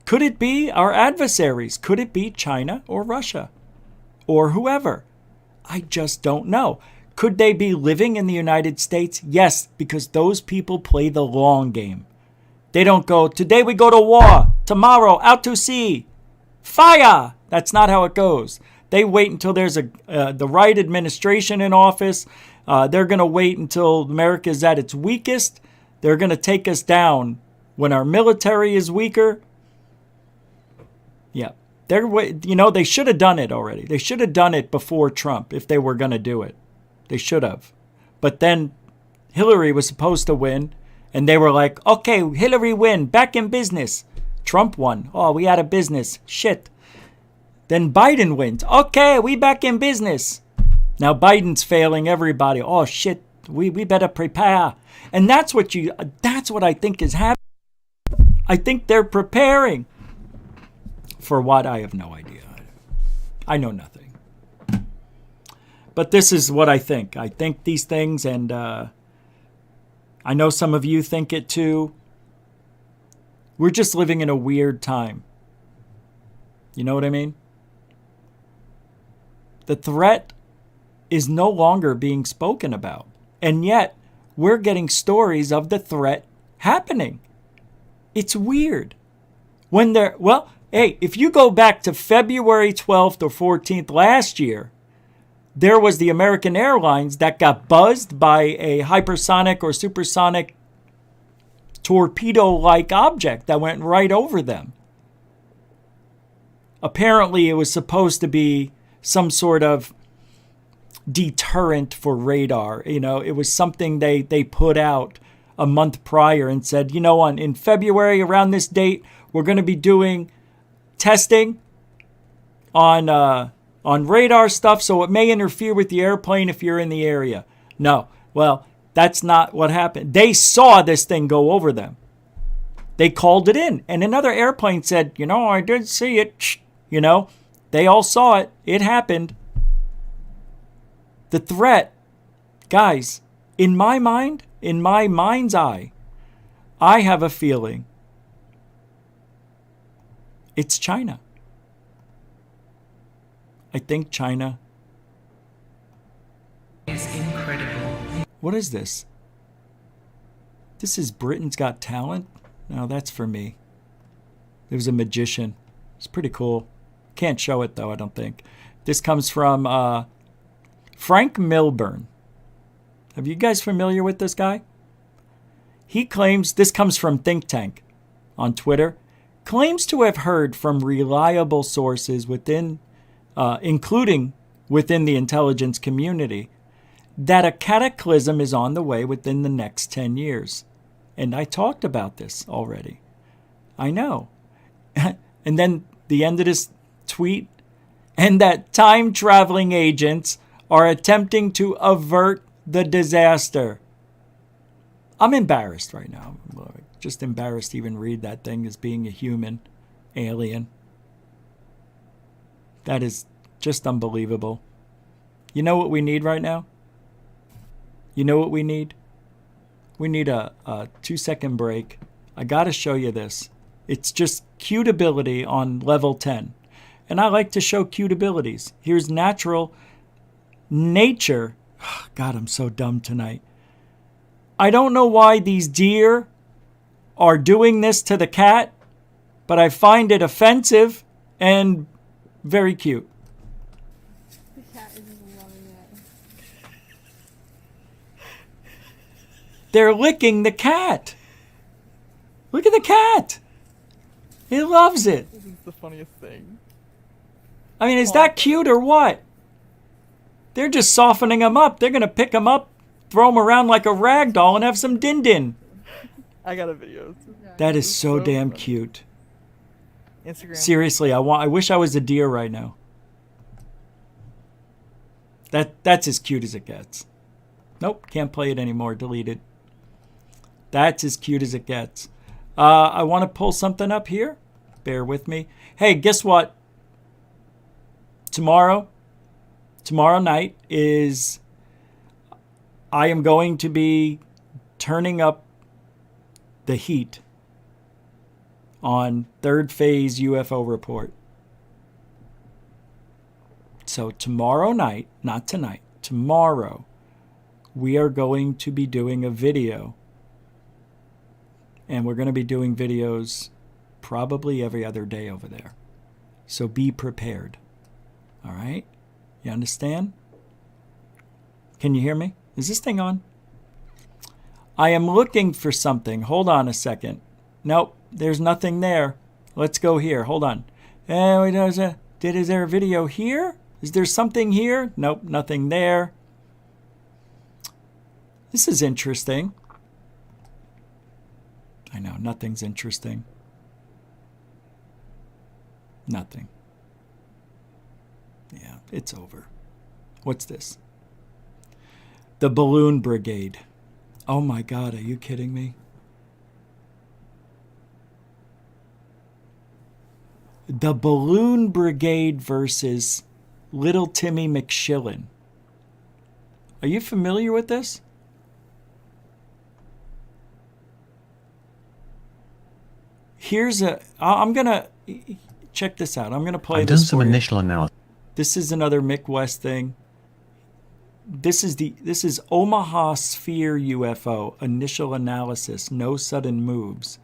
Could it be our adversaries? Could it be China or Russia or whoever? I just don't know. Could they be living in the United States? Yes, because those people play the long game. They don't go, today we go to war, tomorrow out to sea, fire. That's not how it goes. They wait until there's the right administration in office. They're going to wait until America is at its weakest. They're going to take us down when our military is weaker. Yeah. They should have done it already. They should have done it before Trump if they were going to do it. They should have. But then Hillary was supposed to win. And they were like, okay, Hillary win. Back in business. Trump won. Oh, we out of business. Shit. Then Biden wins. Okay, we back in business. Now Biden's failing everybody. Oh, shit. We better prepare. And that's what I think is happening. I think they're preparing. For what? I have no idea. I know nothing. But this is what I think. I think these things, and I know some of you think it too. We're just living in a weird time. You know what I mean? The threat is no longer being spoken about. And yet, we're getting stories of the threat happening. It's weird. When they're, well, hey, if you go back to February 12th or 14th last year, there was the American Airlines that got buzzed by a hypersonic or supersonic torpedo-like object that went right over them. Apparently, it was supposed to be some sort of deterrent for radar. You know, it was something they put out a month prior and said, you know, in February around this date, we're going to be doing testing on radar stuff, so it may interfere with the airplane if you're in the area. No, well, that's not what happened. They saw this thing go over them. They called it in, and another airplane said, you know, I did see it. You know, they all saw it. It happened. The threat, guys, in my mind, in my mind's eye, I have a feeling it's China. I think China. Is incredible. What is this? This is Britain's Got Talent? No, that's for me. There was a magician. It's pretty cool. Can't show it though, I don't think. This comes from Frank Milburn. Are you guys familiar with this guy? He claims, this comes from Think Tank on Twitter, claims to have heard from reliable sources within, including within the intelligence community, that a cataclysm is on the way within the next 10 years. And I talked about this already. I know. And then the end of this tweet, and that time-traveling agents are attempting to avert the disaster. I'm embarrassed right now. I'm just embarrassed to even read that thing as being a human alien. That is just unbelievable. You know what we need right now? You know what we need? We need a 2-second break. I got to show you this. It's just cute ability on level 10. And I like to show cute abilities. Here's natural nature. God, I'm so dumb tonight. I don't know why these deer are doing this to the cat, but I find it offensive and very cute. The cat is loving it. They're licking the cat. Look at the cat. It loves it. This is the funniest thing. I mean, is that cute or what? They're just softening him up. They're going to pick him up, throw him around like a rag doll, and have some din-din. I got a video. That is so damn funny. cute. Instagram. Seriously, I wish I was a deer right now. That's as cute as it gets. Nope, can't play it anymore. Delete it. That's as cute as it gets. I want to pull something up here. Bear with me. Hey, guess what? Tomorrow night is, I am going to be turning up the heat on third phase UFO report. So tomorrow night, not tonight, tomorrow, we are going to be doing a video. And we're going to be doing videos probably every other day over there. So be prepared. All right? You understand? Can you hear me? Is this thing on? I am looking for something. Hold on a second. Nope, there's nothing there. Let's go here. Hold on. Is there a video here? Is there something here? Nope, nothing there. This is interesting. I know, nothing's interesting. Nothing. Yeah, it's over. What's this? The Balloon Brigade. Oh my God, are you kidding me? The Balloon Brigade versus Little Timmy McShillin. Are you familiar with this? I'm going to check this out. I'm going to play this for you. I've done some initial analysis. This is another Mick West thing. This is Omaha Sphere UFO, initial analysis, no sudden moves.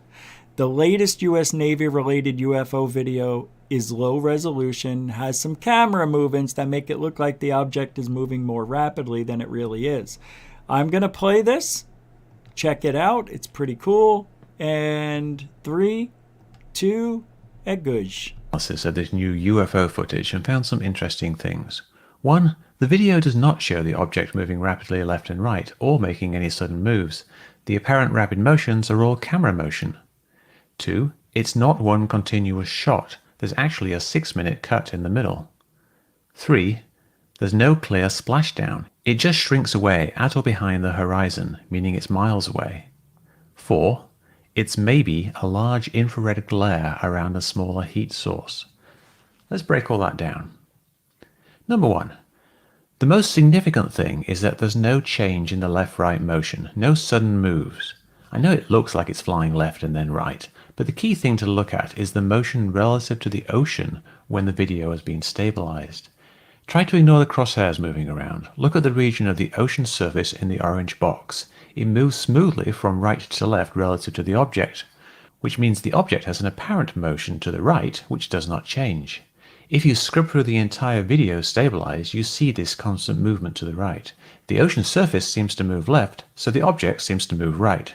The latest U.S. Navy-related UFO video is low resolution, has some camera movements that make it look like the object is moving more rapidly than it really is. I'm going to play this. Check it out. It's pretty cool. And 3, 2, and goosh. Analysis of this new UFO footage and found some interesting things. 1. The video does not show the object moving rapidly left and right or making any sudden moves. The apparent rapid motions are all camera motion. 2. It's not one continuous shot. There's actually a 6-minute cut in the middle. 3. There's no clear splashdown. It just shrinks away at or behind the horizon, meaning it's miles away. 4. It's maybe a large infrared glare around a smaller heat source. Let's break all that down. Number 1. The most significant thing is that there's no change in the left-right motion, no sudden moves. I know it looks like it's flying left and then right, but the key thing to look at is the motion relative to the ocean when the video has been stabilized. Try to ignore the crosshairs moving around. Look at the region of the ocean surface in the orange box. It moves smoothly from right to left relative to the object, which means the object has an apparent motion to the right, which does not change. If you scrub through the entire video stabilized, you see this constant movement to the right. The ocean surface seems to move left, so the object seems to move right.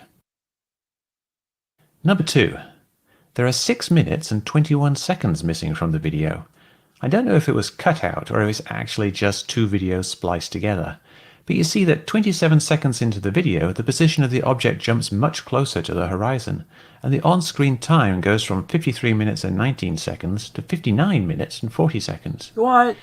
Number 2. There are 6 minutes and 21 seconds missing from the video. I don't know if it was cut out or if it's actually just 2 videos spliced together, but you see that 27 seconds into the video, the position of the object jumps much closer to the horizon, and the on-screen time goes from 53 minutes and 19 seconds to 59 minutes and 40 seconds. What?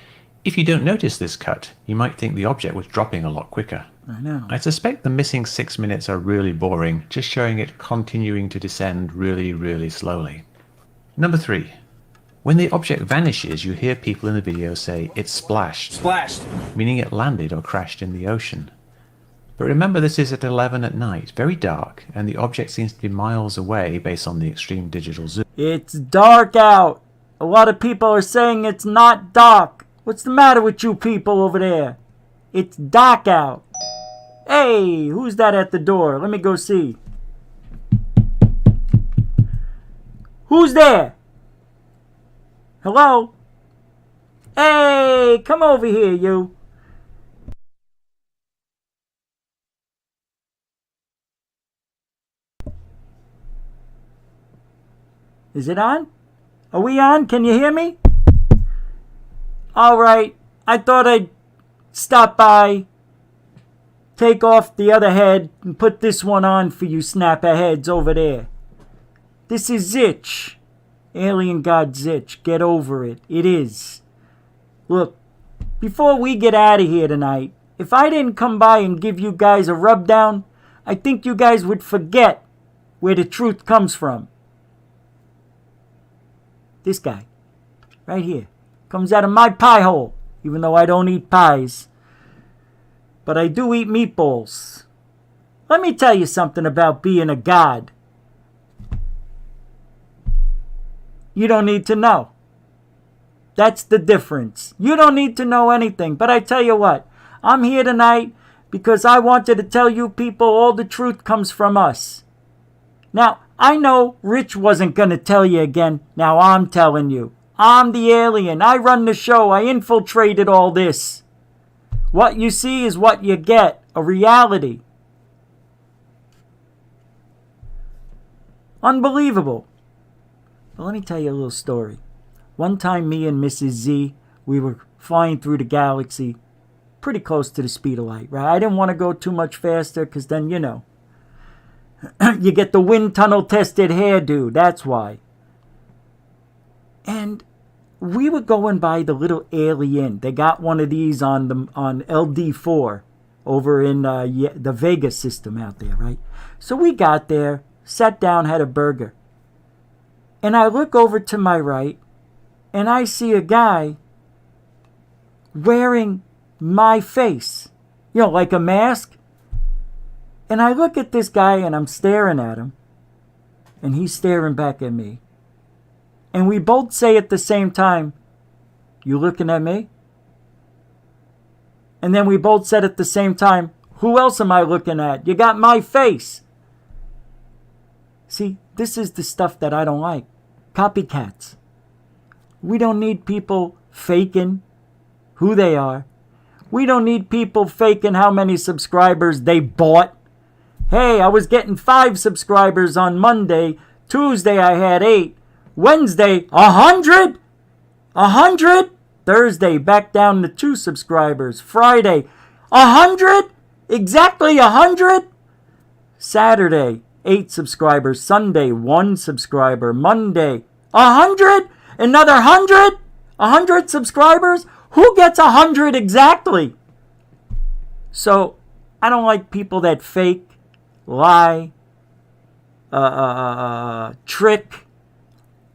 If you don't notice this cut, you might think the object was dropping a lot quicker. I know. I suspect the missing 6 minutes are really boring, just showing it continuing to descend really, really slowly. Number 3. When the object vanishes, you hear people in the video say, "It splashed." Splashed. Meaning it landed or crashed in the ocean. But remember, this is at 11 at night, very dark, and the object seems to be miles away based on the extreme digital zoom. It's dark out. A lot of people are saying it's not dark. What's the matter with you people over there? It's dark out. Hey, who's that at the door? Let me go see. Who's there? Hello? Hey, come over here, you. Is it on? Are we on? Can you hear me? All right. I thought I'd stop by, take off the other head, and put this one on for you snapper heads over there. This is Zich. Alien Godzich. Get over it. It is. Look, before we get out of here tonight, if I didn't come by and give you guys a rub down, I think you guys would forget where the truth comes from. This guy, right here, comes out of my pie hole, even though I don't eat pies. But I do eat meatballs. Let me tell you something about being a god. You don't need to know. That's the difference. You don't need to know anything. But I tell you what, I'm here tonight because I wanted to tell you people all the truth comes from us. Now, I know Rich wasn't going to tell you again. Now I'm telling you. I'm the alien. I run the show. I infiltrated all this. What you see is what you get. A reality. Unbelievable. But let me tell you a little story. One time me and Mrs. Z, we were flying through the galaxy pretty close to the speed of light, right? I didn't want to go too much faster because then, you know, you get the wind tunnel tested hairdo. That's why. And we were going by the little alien. They got one of these on LD4 over in the Vegas system out there, right? So we got there, sat down, had a burger. And I look over to my right, and I see a guy wearing my face. You know, like a mask. And I look at this guy, and I'm staring at him. And he's staring back at me. And we both say at the same time, "You looking at me?" And then we both said at the same time, who else am I looking at? You got my face. See, this is the stuff that I don't like. Copycats. We don't need people faking who they are. We don't need people faking how many subscribers they bought. Hey, I was getting 5 subscribers on Monday. Tuesday I had 8. Wednesday, 100? 100? Thursday, back down to 2 subscribers. Friday, 100? Exactly 100? Saturday, 8 subscribers. Sunday, 1 subscriber. Monday, 100? Another 100? 100 subscribers? Who gets 100 exactly? So, I don't like people that fake, lie, trick,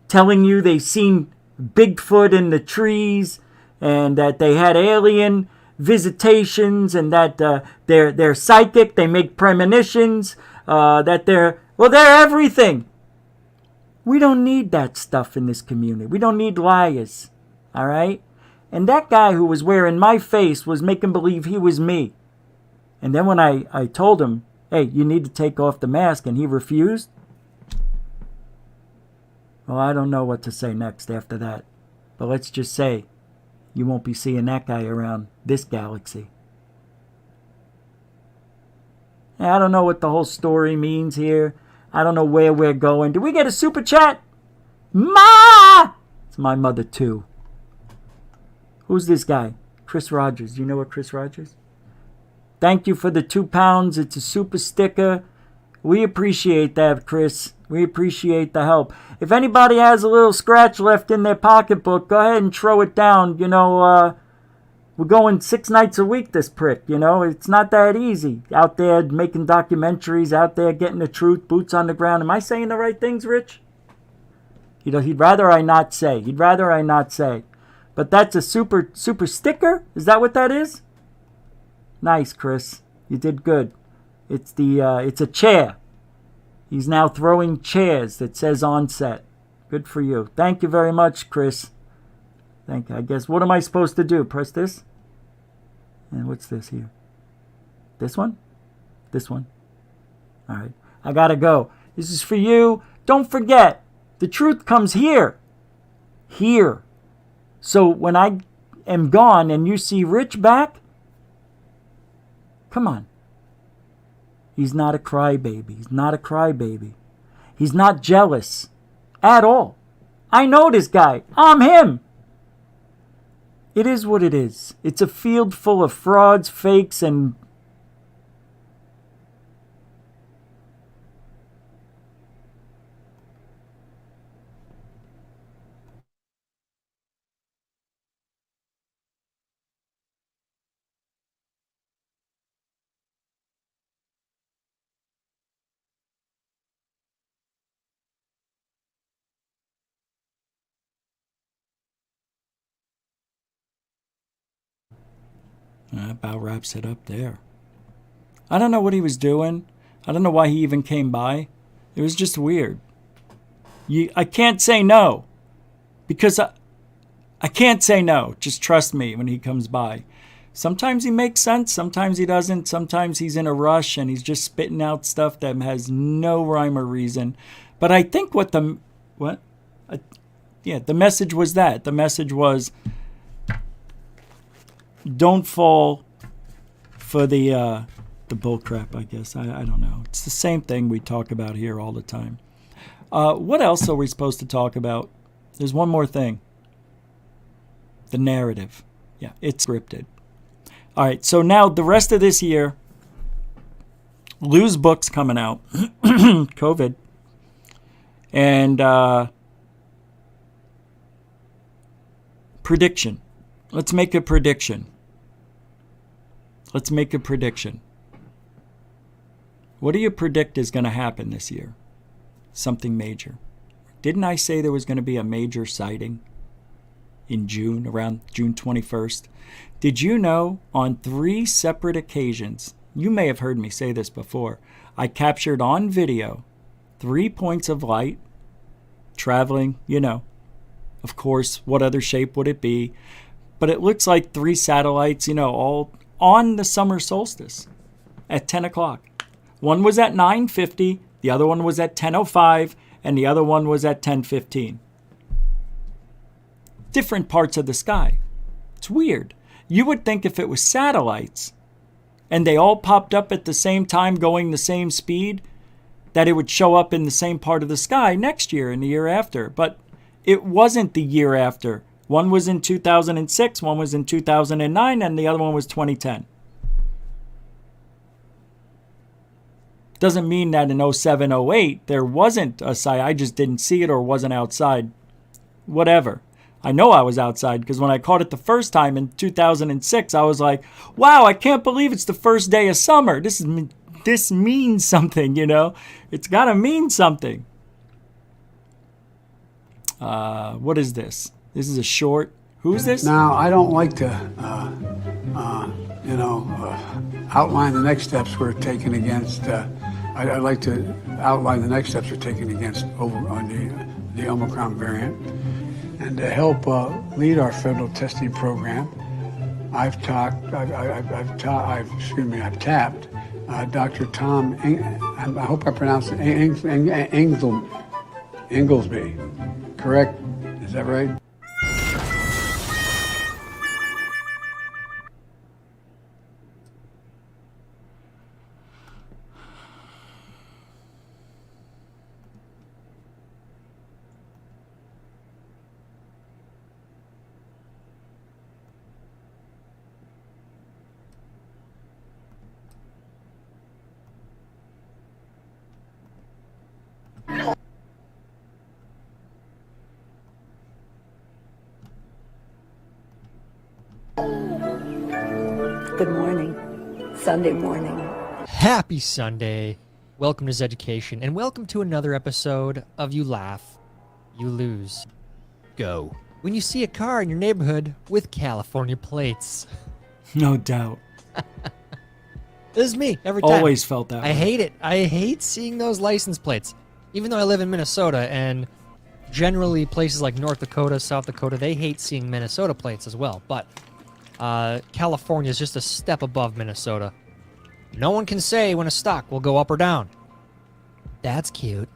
telling you they seen Bigfoot in the trees and that they had alien visitations and that they're psychic, they make premonitions, that they're everything. We don't need that stuff in this community. We don't need liars, all right? And that guy who was wearing my face was making believe he was me. And then when I told him, hey, you need to take off the mask, and he refused, well, I don't know what to say next after that. But let's just say you won't be seeing that guy around this galaxy. I don't know what the whole story means here. I don't know where we're going. Did we get a super chat? Ma! It's my mother, too. Who's this guy? Chris Rogers. Do you know what Chris Rogers? Thank you for the £2. It's a super sticker. We appreciate that, Chris. We appreciate the help. If anybody has a little scratch left in their pocketbook, go ahead and throw it down. You know, we're going 6 nights a week, this prick. You know, it's not that easy. Out there making documentaries, out there getting the truth, boots on the ground. Am I saying the right things, Rich? You know, he'd rather I not say. He'd rather I not say. But that's a super sticker? Is that what that is? Nice, Chris. You did good. It's a chair. He's now throwing chairs that says on set. Good for you. Thank you very much, Chris. Thank you. I guess, what am I supposed to do? Press this? And what's this here? This one? This one. All right. I gotta go. This is for you. Don't forget, the truth comes here. Here. So when I am gone and you see Rich back, come on. He's not a crybaby. He's not a crybaby. He's not jealous at all. I know this guy. I'm him. It is what it is. It's a field full of frauds, fakes, and that about wraps it up there. I don't know what he was doing. I don't know why he even came by. It was just weird. I can't say no. Because I can't say no. Just trust me when he comes by. Sometimes he makes sense. Sometimes he doesn't. Sometimes he's in a rush and he's just spitting out stuff that has no rhyme or reason. But I think the message was that. The message was, don't fall for the bull crap, I guess. I don't know. It's the same thing we talk about here all the time. What else are we supposed to talk about? There's one more thing. The narrative. Yeah, it's scripted. All right, so now the rest of this year, Lue's book's coming out. COVID. And prediction. Let's make a prediction. Let's make a prediction. What do you predict is going to happen this year? Something major. Didn't I say there was going to be a major sighting in June, around June 21st? Did you know on 3 separate occasions, you may have heard me say this before, I captured on video 3 points of light traveling, of course, what other shape would it be? But it looks like 3 satellites, all on the summer solstice at 10 o'clock. One was at 9:50, the other one was at 10:05, and the other one was at 10:15. Different parts of the sky. It's weird. You would think if it was satellites and they all popped up at the same time going the same speed, that it would show up in the same part of the sky next year and the year after. But it wasn't the year after. One was in 2006, one was in 2009, and the other one was 2010. Doesn't mean that in 07, 08, there wasn't a sight. I just didn't see it or wasn't outside. Whatever. I know I was outside because when I caught it the first time in 2006, I was like, wow, I can't believe it's the first day of summer. This means something, you know. It's got to mean something. What is this? This is a short. Who's this? Now, I don't like to, outline the next steps we're taking against. I'd like to outline the next steps we're taking against the Omicron variant, and to help lead our federal testing program. I've tapped Dr. Tom. I hope I pronounced it Inglesby. Correct? Is that right? Good morning. Sunday morning. Happy Sunday. Welcome to Zeducation, and welcome to another episode of You Laugh, You Lose. Go. When you see a car in your neighborhood with California plates. No doubt. This is me every time. Always felt that way. I hate it. I hate seeing those license plates. Even though I live in Minnesota, and generally places like North Dakota, South Dakota, they hate seeing Minnesota plates as well. But California is just a step above Minnesota. No one can say when a stock will go up or down. That's cute.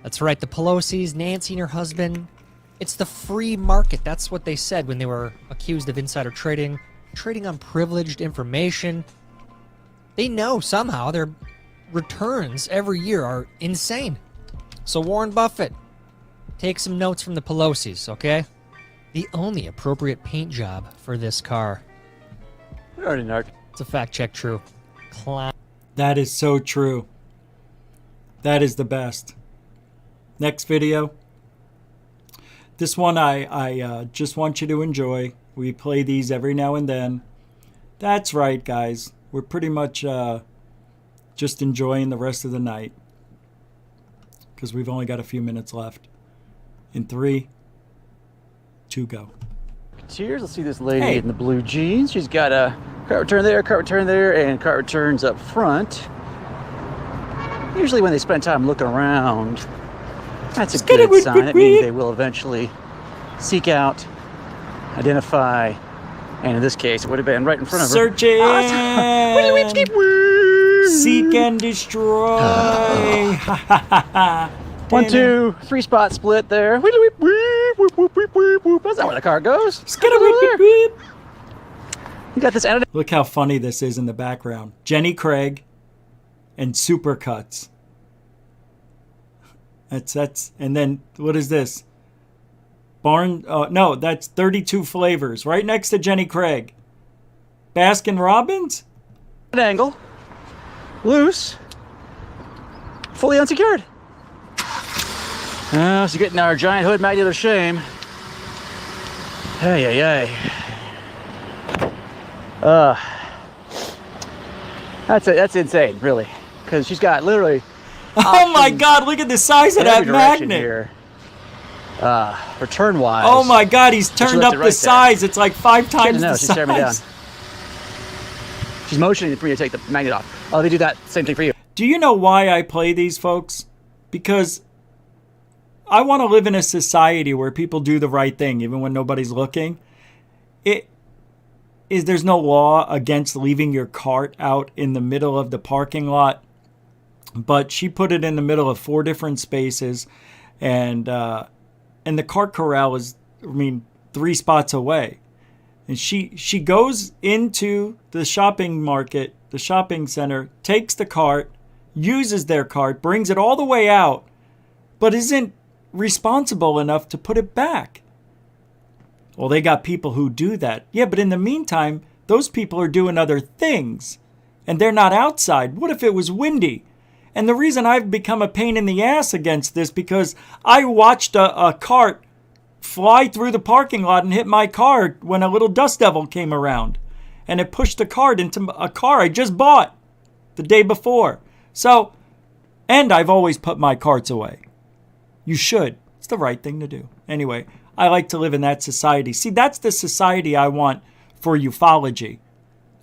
That's right, the Pelosi's, Nancy and her husband. It's the free market. That's what they said when they were accused of insider trading on privileged information. They know somehow their returns every year are insane. So Warren Buffett, take some notes from the Pelosi's, okay? The only appropriate paint job for this car. We already know. It's a fact check true. That is so true. That is the best. Next video. This one I just want you to enjoy. We play these every now and then. That's right, guys. We're pretty much just enjoying the rest of the night. Because we've only got a few minutes left. In 3, 2, go. Cheers. Let's see this lady in the blue jeans. She's got a cart return there, and cart returns up front. Usually when they spend time looking around, that's a good sign. That means they will eventually seek out, identify, and in this case, it would have been right in front of her. Searching! Seek and destroy! 1, 2, 3 spot split there. That's not where the car goes. You got this. Look how funny this is in the background. Jenny Craig and Supercuts. That's and then what is this? No, that's 32 Flavors right next to Jenny Craig. Baskin Robbins? Angle. Loose. Fully unsecured. She's getting our giant hood magnet of shame. Hey. That's insane, really. Because she's got literally. Oh my God! Look at the size of that magnet. Here. Return wise. Oh my God! He's turned up the size. It's like 5 times the size. She's staring me down. She's motioning for me to take the magnet off. Oh, they do that same thing for you. Do you know why I play these, folks? Because I want to live in a society where people do the right thing, even when nobody's looking. is there's no law against leaving your cart out in the middle of the parking lot, but she put it in the middle of 4 different spaces, and the cart corral is, 3 spots away. And she goes into the shopping market, the shopping center, takes the cart, uses their cart, brings it all the way out, but isn't responsible enough to put it back. Well, they got people who do that. Yeah, but in the meantime, those people are doing other things, and they're not outside. What if it was windy? And the reason I've become a pain in the ass against this, because I watched a cart fly through the parking lot and hit my car when a little dust devil came around, and it pushed the cart into a car I just bought the day before. So, and I've always put my carts away. You should. It's the right thing to do. Anyway, I like to live in that society. See, that's the society I want for ufology.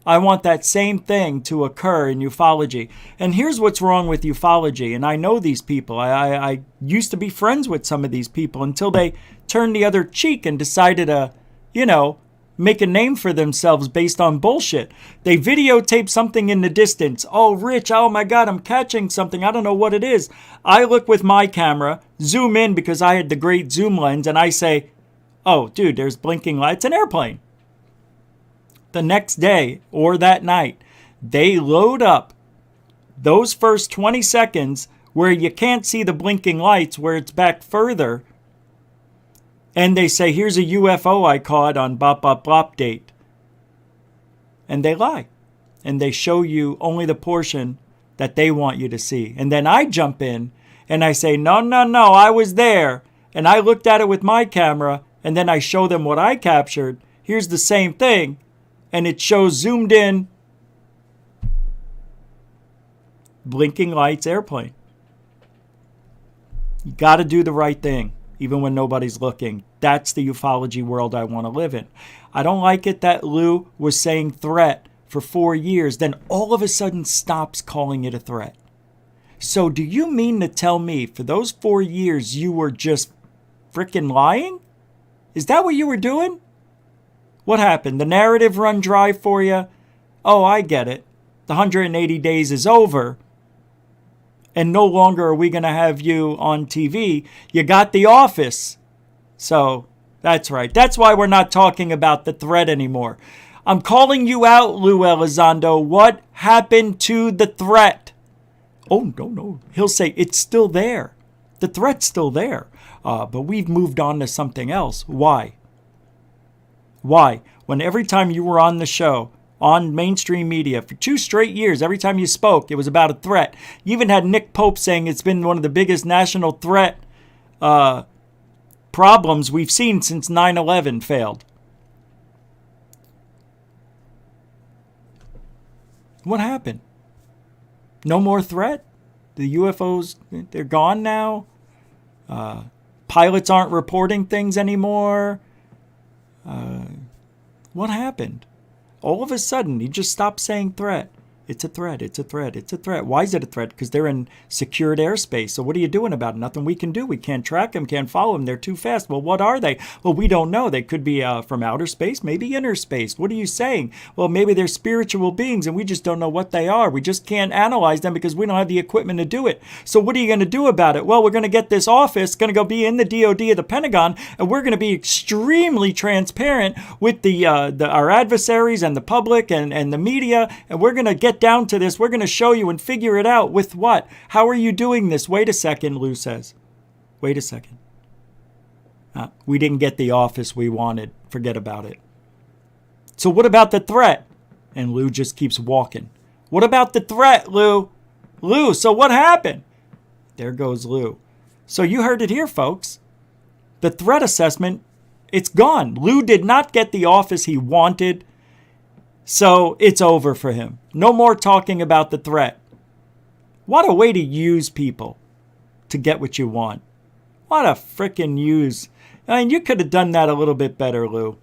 I want that same thing to occur in ufology. And here's what's wrong with ufology. And I know these people. I used to be friends with some of these people until they turned the other cheek and decided to, make a name for themselves based on bullshit. They videotape something in the distance. Oh, Rich, oh my God, I'm catching something. I don't know what it is. I look with my camera, zoom in because I had the great zoom lens, and I say, oh, dude, there's blinking lights, an airplane. The next day or that night, they load up those first 20 seconds where you can't see the blinking lights, where it's back further, and they say, here's a UFO I caught on bop, bop, bop date. And they lie. And they show you only the portion that they want you to see. And then I jump in and I say, no, I was there. And I looked at it with my camera, and then I show them what I captured. Here's the same thing. And it shows zoomed in, blinking lights, airplane. You got to do the right thing, even when nobody's looking. That's the ufology world I want to live in. I don't like it that Lue was saying threat for 4 years, then all of a sudden stops calling it a threat. So do you mean to tell me for those 4 years you were just freaking lying? Is that what you were doing? What happened? The narrative run dry for you? Oh, I get it. The 180 days is over. And no longer are we going to have you on TV. You got The Office. So, that's right. That's why we're not talking about the threat anymore. I'm calling you out, Lue Elizondo. What happened to the threat? Oh, no. He'll say, it's still there. The threat's still there. But we've moved on to something else. Why? Why? When every time you were on the show, on mainstream media, for 2 straight years, every time you spoke, it was about a threat. You even had Nick Pope saying it's been one of the biggest national threat problems we've seen since 9/11 failed. What happened? No more threat? The UFOs, they're gone now? Pilots aren't reporting things anymore? What happened? All of a sudden, he just stopped saying threat. It's a threat. It's a threat. It's a threat. Why is it a threat? Because they're in secured airspace. So what are you doing about it? Nothing we can do. We can't track them, can't follow them. They're too fast. Well, what are they? Well, we don't know. They could be from outer space, maybe inner space. What are you saying? Well, maybe they're spiritual beings and we just don't know what they are. We just can't analyze them because we don't have the equipment to do it. So what are you going to do about it? Well, we're going to get this office, going to go be in the DOD of the Pentagon, and we're going to be extremely transparent with our adversaries and the public and the media, and we're going to get down to this. We're going to show you and figure it out. With what? How are you doing this? Wait a second, Lue says. Wait a second. We didn't get the office we wanted. Forget about it. So what about the threat? And Lue just keeps walking. What about the threat, Lue? Lue, so what happened? There goes Lue. So you heard it here, folks. The threat assessment, it's gone. Lue did not get the office he wanted. So it's over for him. No more talking about the threat. What a way to use people to get what you want. What a frickin' use. I mean, you could have done that a little bit better, Lue.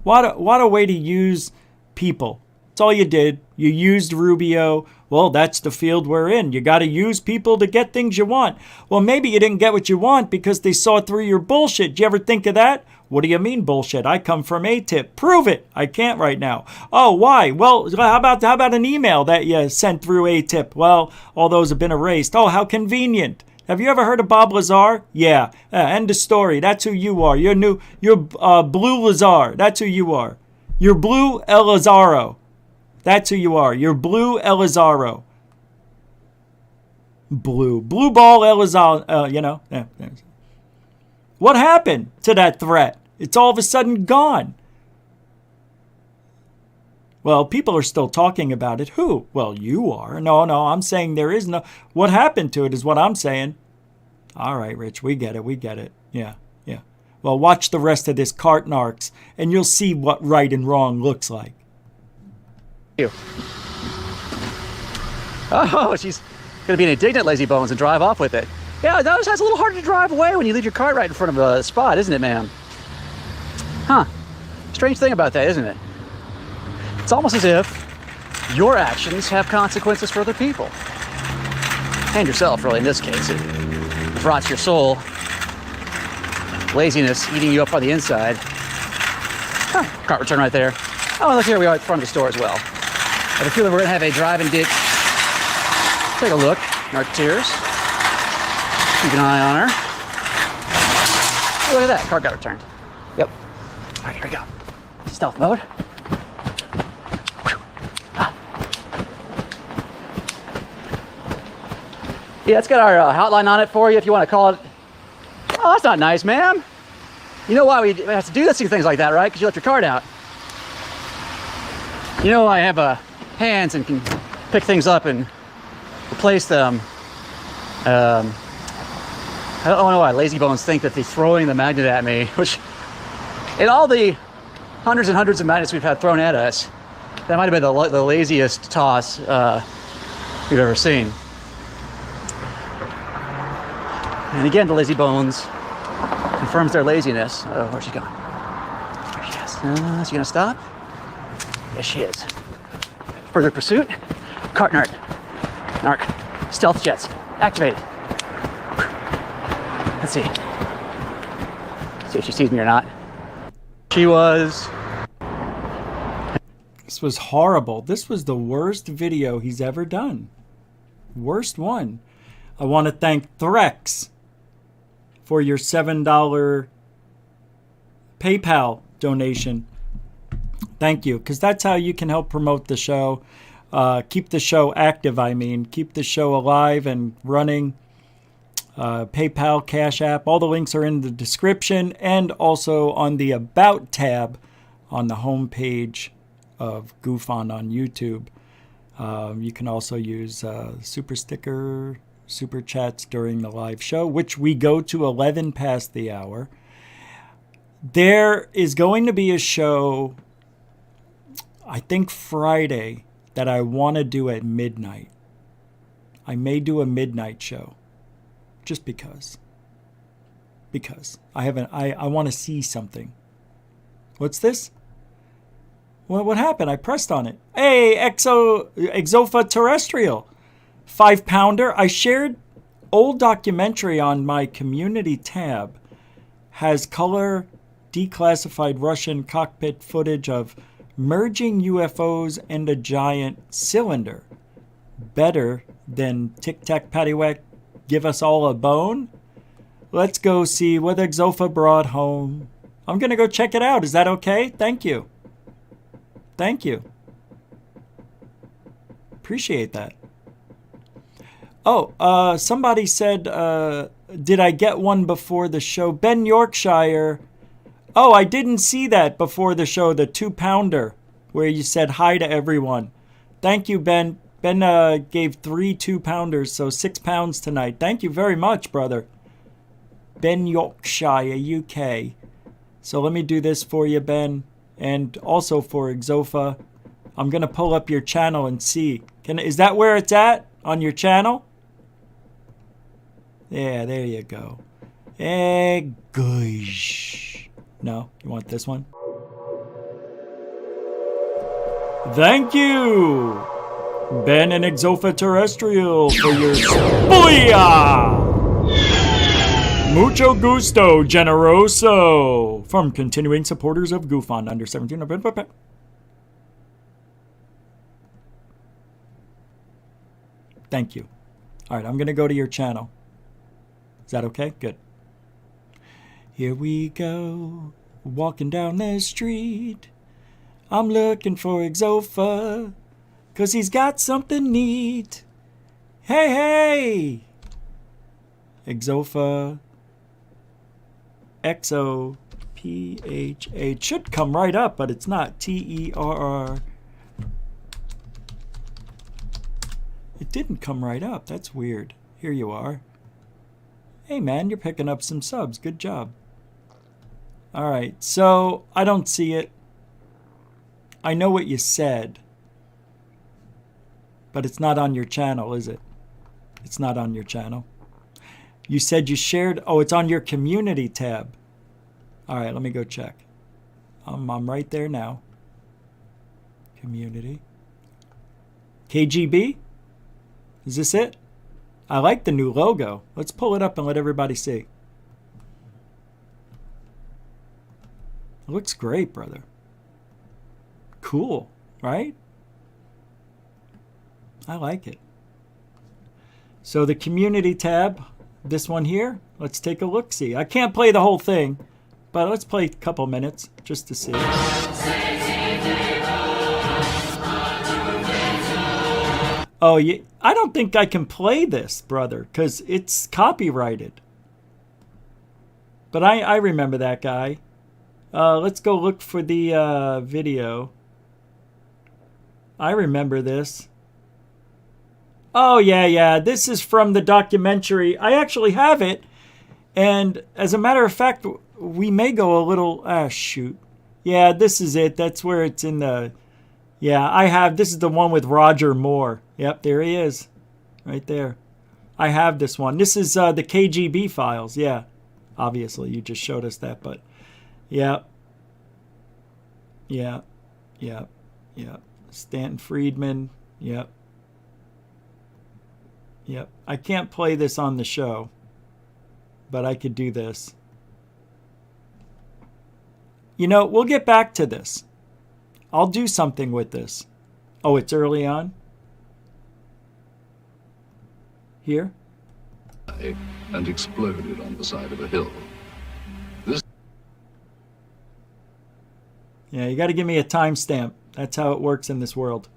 What a way to use people. That's all you did. You used Rubio. Well, that's the field we're in. You got to use people to get things you want. Well, maybe you didn't get what you want because they saw through your bullshit. Did you ever think of that? What do you mean bullshit? I come from A-Tip. Prove it. I can't right now. Oh, why? Well, how about an email that you sent through A-Tip? Well, all those have been erased. Oh, how convenient. Have you ever heard of Bob Lazar? Yeah. End of story. That's who you are. You're Blue Lazar. That's who you are. You're Blue Elizaro. That's who you are. You're Blue Elizaro. Blue ball Elizaro. You know. What happened to that threat? It's all of a sudden gone. Well, people are still talking about it. Who? Well, you are. No, I'm saying there is no... What happened to it is what I'm saying. All right, Rich, we get it. Yeah. Well, watch the rest of this Cartnarks, and you'll see what right and wrong looks like. Oh, she's going to be an indignant lazy bones and drive off with it. Yeah, that's a little harder to drive away when you leave your cart right in front of a spot, isn't it, ma'am? Huh. Strange thing about that, isn't it? It's almost as if your actions have consequences for other people. And yourself, really, in this case. It rots your soul. Laziness eating you up on the inside. Oh, cart return right there. Oh, look, here we are at the front of the store as well. I have a feeling we're going to have a drive-in ditch. Take a look. Marketeers. Keep an eye on her. Oh, look at that. Cart got returned. Yep. All right, here we go. Stealth mode. Yeah, it's got our hotline on it for you if you want to call it. Oh, that's not nice, ma'am. You know why we have to do things like that, right? Because you left your card out. You know I have hands and can pick things up and replace them. I don't know why lazy bones think that they're throwing the magnet at me, which in all the hundreds and hundreds of magnets we've had thrown at us, that might have been the laziest toss we've ever seen. And again, the lazy bones confirms their laziness. Oh, where's she going? There she is. Is she gonna stop? Yes, she is. Further pursuit. Cart narc. Stealth jets activated. Let's see. See if she sees me or not. She was. This was horrible. This was the worst video he's ever done. Worst one. I want to thank Threx for your $7 PayPal donation. Thank you, because that's how you can help promote the show. Keep the show active, keep the show alive and running. PayPal, Cash App, all the links are in the description and also on the About tab on the homepage of GUFON on YouTube. You can also use Super Sticker, Super Chats during the live show, which we go to 11 past the hour. There is going to be a show, I think Friday, that I want to do at midnight. I may do a midnight show. Just because. I want to see something. What's this? Well, what happened? I pressed on it. Hey, Exofa Terrestrial. 5-pounder. I shared old documentary on my community tab. Has color declassified Russian cockpit footage of merging UFOs and a giant cylinder. Better than Tic Tac Paddywhack give us all a bone? Let's go see what Exofa brought home. I'm going to go check it out. Is that okay? Thank you. Thank you. Appreciate that. Oh, somebody said, did I get one before the show? Ben Yorkshire. Oh, I didn't see that before the show, the 2-pounder, where you said hi to everyone. Thank you, Ben. Ben gave 3 2-pounders, so 6 pounds tonight. Thank you very much, brother. Ben Yorkshire, UK. So let me do this for you, Ben, and also for Exofa. I'm going to pull up your channel and see. Is that where it's at? On your channel? Yeah, there you go. Gosh. No, you want this one? Thank you, Ben and Exofa Terrestrial, for your booyah! Mucho gusto, generoso. From continuing supporters of Goof On under 17. Thank you. All right, I'm going to go to your channel. Is that okay? Good. Here we go, walking down the street. I'm looking for Exofa, 'cause he's got something neat. Hey, hey! Exofa. X-O-P-H-A. It should come right up, but it's not. T-E-R-R. It didn't come right up. That's weird. Here you are. Hey, man, you're picking up some subs. Good job. All right, so I don't see it. I know what you said, but it's not on your channel, is it? It's not on your channel. You said you shared. Oh, it's on your community tab. All right, let me go check. I'm right there now. Community. KGB? Is this it? I like the new logo. Let's pull it up and let everybody see. It looks great, brother. Cool, right? I like it. So the community tab, this one here, let's take a look-see. I can't play the whole thing, but let's play a couple minutes just to see. Oh, yeah, I don't think I can play this, brother, because it's copyrighted. But I remember that guy. Let's go look for the video. I remember this. Oh, yeah. This is from the documentary. I actually have it. And as a matter of fact, we may go a little... Ah, shoot. Yeah, this is it. That's where it's in the... Yeah, I have... This is the one with Roger Moore. Yep, there he is. Right there. I have this one. This is the KGB files. Yeah. Obviously, you just showed us that, but... Yeah. Stanton Friedman. Yep. I can't play this on the show, but I could do this. You know, we'll get back to this. I'll do something with this. Oh, it's early on? Here? And exploded on the side of a hill. Yeah, you got to give me a timestamp. That's how it works in this world.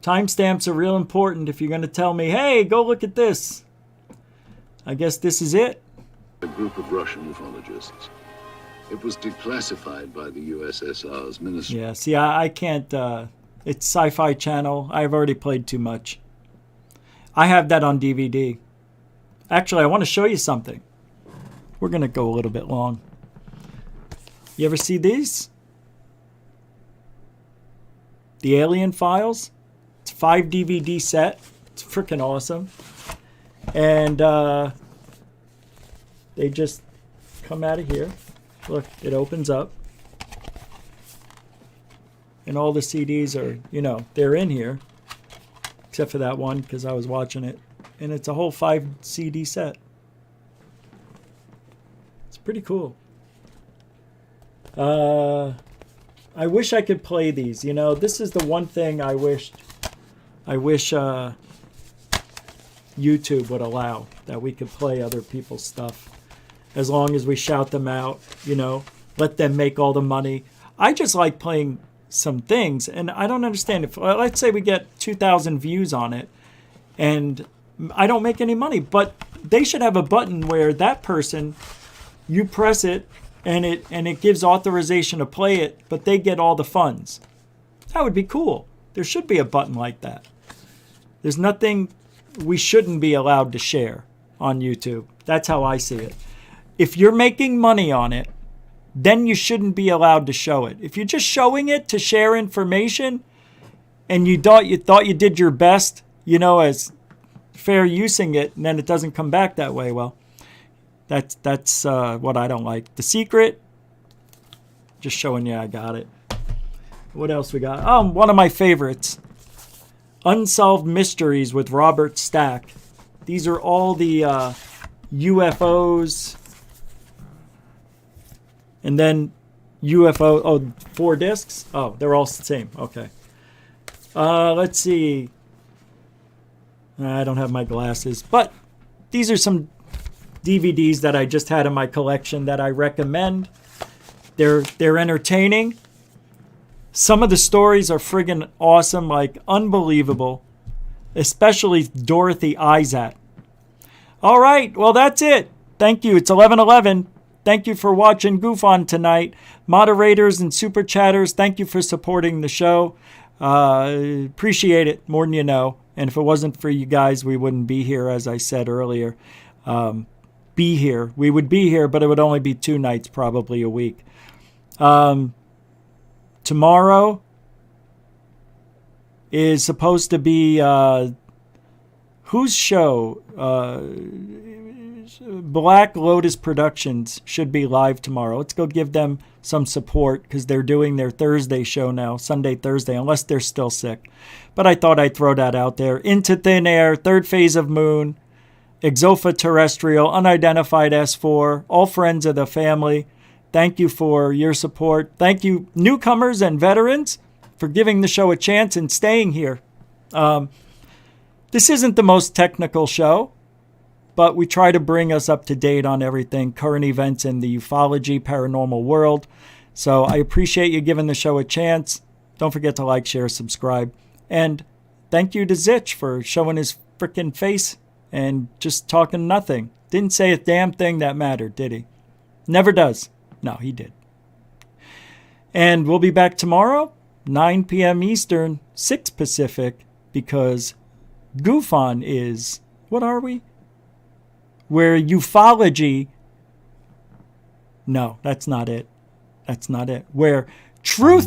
Timestamps are real important if you're going to tell me, hey, go look at this. I guess this is it. A group of Russian ufologists. It was declassified by the USSR's ministry. Yeah, see, I can't. It's Sci-Fi Channel. I've already played too much. I have that on DVD. Actually, I want to show you something. We're going to go a little bit long. You ever see these? The Alien Files. It's a 5 DVD set. It's freaking awesome. And they just come out of here. Look, it opens up. And all the CDs are, you know, they're in here. Except for that one, because I was watching it. And it's a whole 5 CD set. It's pretty cool. I wish I could play these. You know, this is the one thing I wish YouTube would allow, that we could play other people's stuff as long as we shout them out, you know, let them make all the money. I just like playing some things, and I don't understand if, let's say we get 2,000 views on it and I don't make any money, but they should have a button where that person, you press it and it gives authorization to play it, but they get all the funds. That would be cool. There should be a button like that. There's nothing we shouldn't be allowed to share on YouTube. That's how I see it. If you're making money on it, then you shouldn't be allowed to show it. If you're just showing it to share information and you thought you did your best, you know, as fair using it, and then it doesn't come back that way, well, that's what I don't like. The Secret, just showing you I got it. What else we got? Oh, one of my favorites. Unsolved Mysteries with Robert Stack. These are all the UFOs And then UFO, oh, 4 discs? Oh, they're all the same. Okay. Let's see. I don't have my glasses, but these are some DVDs that I just had in my collection that I recommend. They're entertaining. Some of the stories are friggin' awesome, like unbelievable, especially Dorothy Izat. All right, well, that's it. Thank you. It's 11:11. Thank you for watching Goof On tonight. Moderators and super chatters, thank you for supporting the show. Appreciate it more than you know. And if it wasn't for you guys, we wouldn't be here, as I said earlier. We would be here, but it would only be 2 nights, probably a week. Tomorrow is supposed to be whose show? Black Lotus Productions should be live tomorrow. Let's go give them some support because they're doing their Thursday show now, Sunday, Thursday, unless they're still sick. But I thought I'd throw that out there. Into Thin Air, Third Phase of Moon, Exoterrestrial, Unidentified S4, all friends of the family. Thank you for your support. Thank you, newcomers and veterans, for giving the show a chance and staying here. This isn't the most technical show, but we try to bring us up to date on everything, current events in the ufology, paranormal world. So I appreciate you giving the show a chance. Don't forget to like, share, subscribe. And thank you to Zich for showing his frickin' face and just talking nothing. Didn't say a damn thing that mattered, did he? Never does. No, he did. And we'll be back tomorrow, 9 p.m. Eastern, 6 Pacific, because Goof On is, what are we? Where ufology, no, that's not it. That's not it. Where truth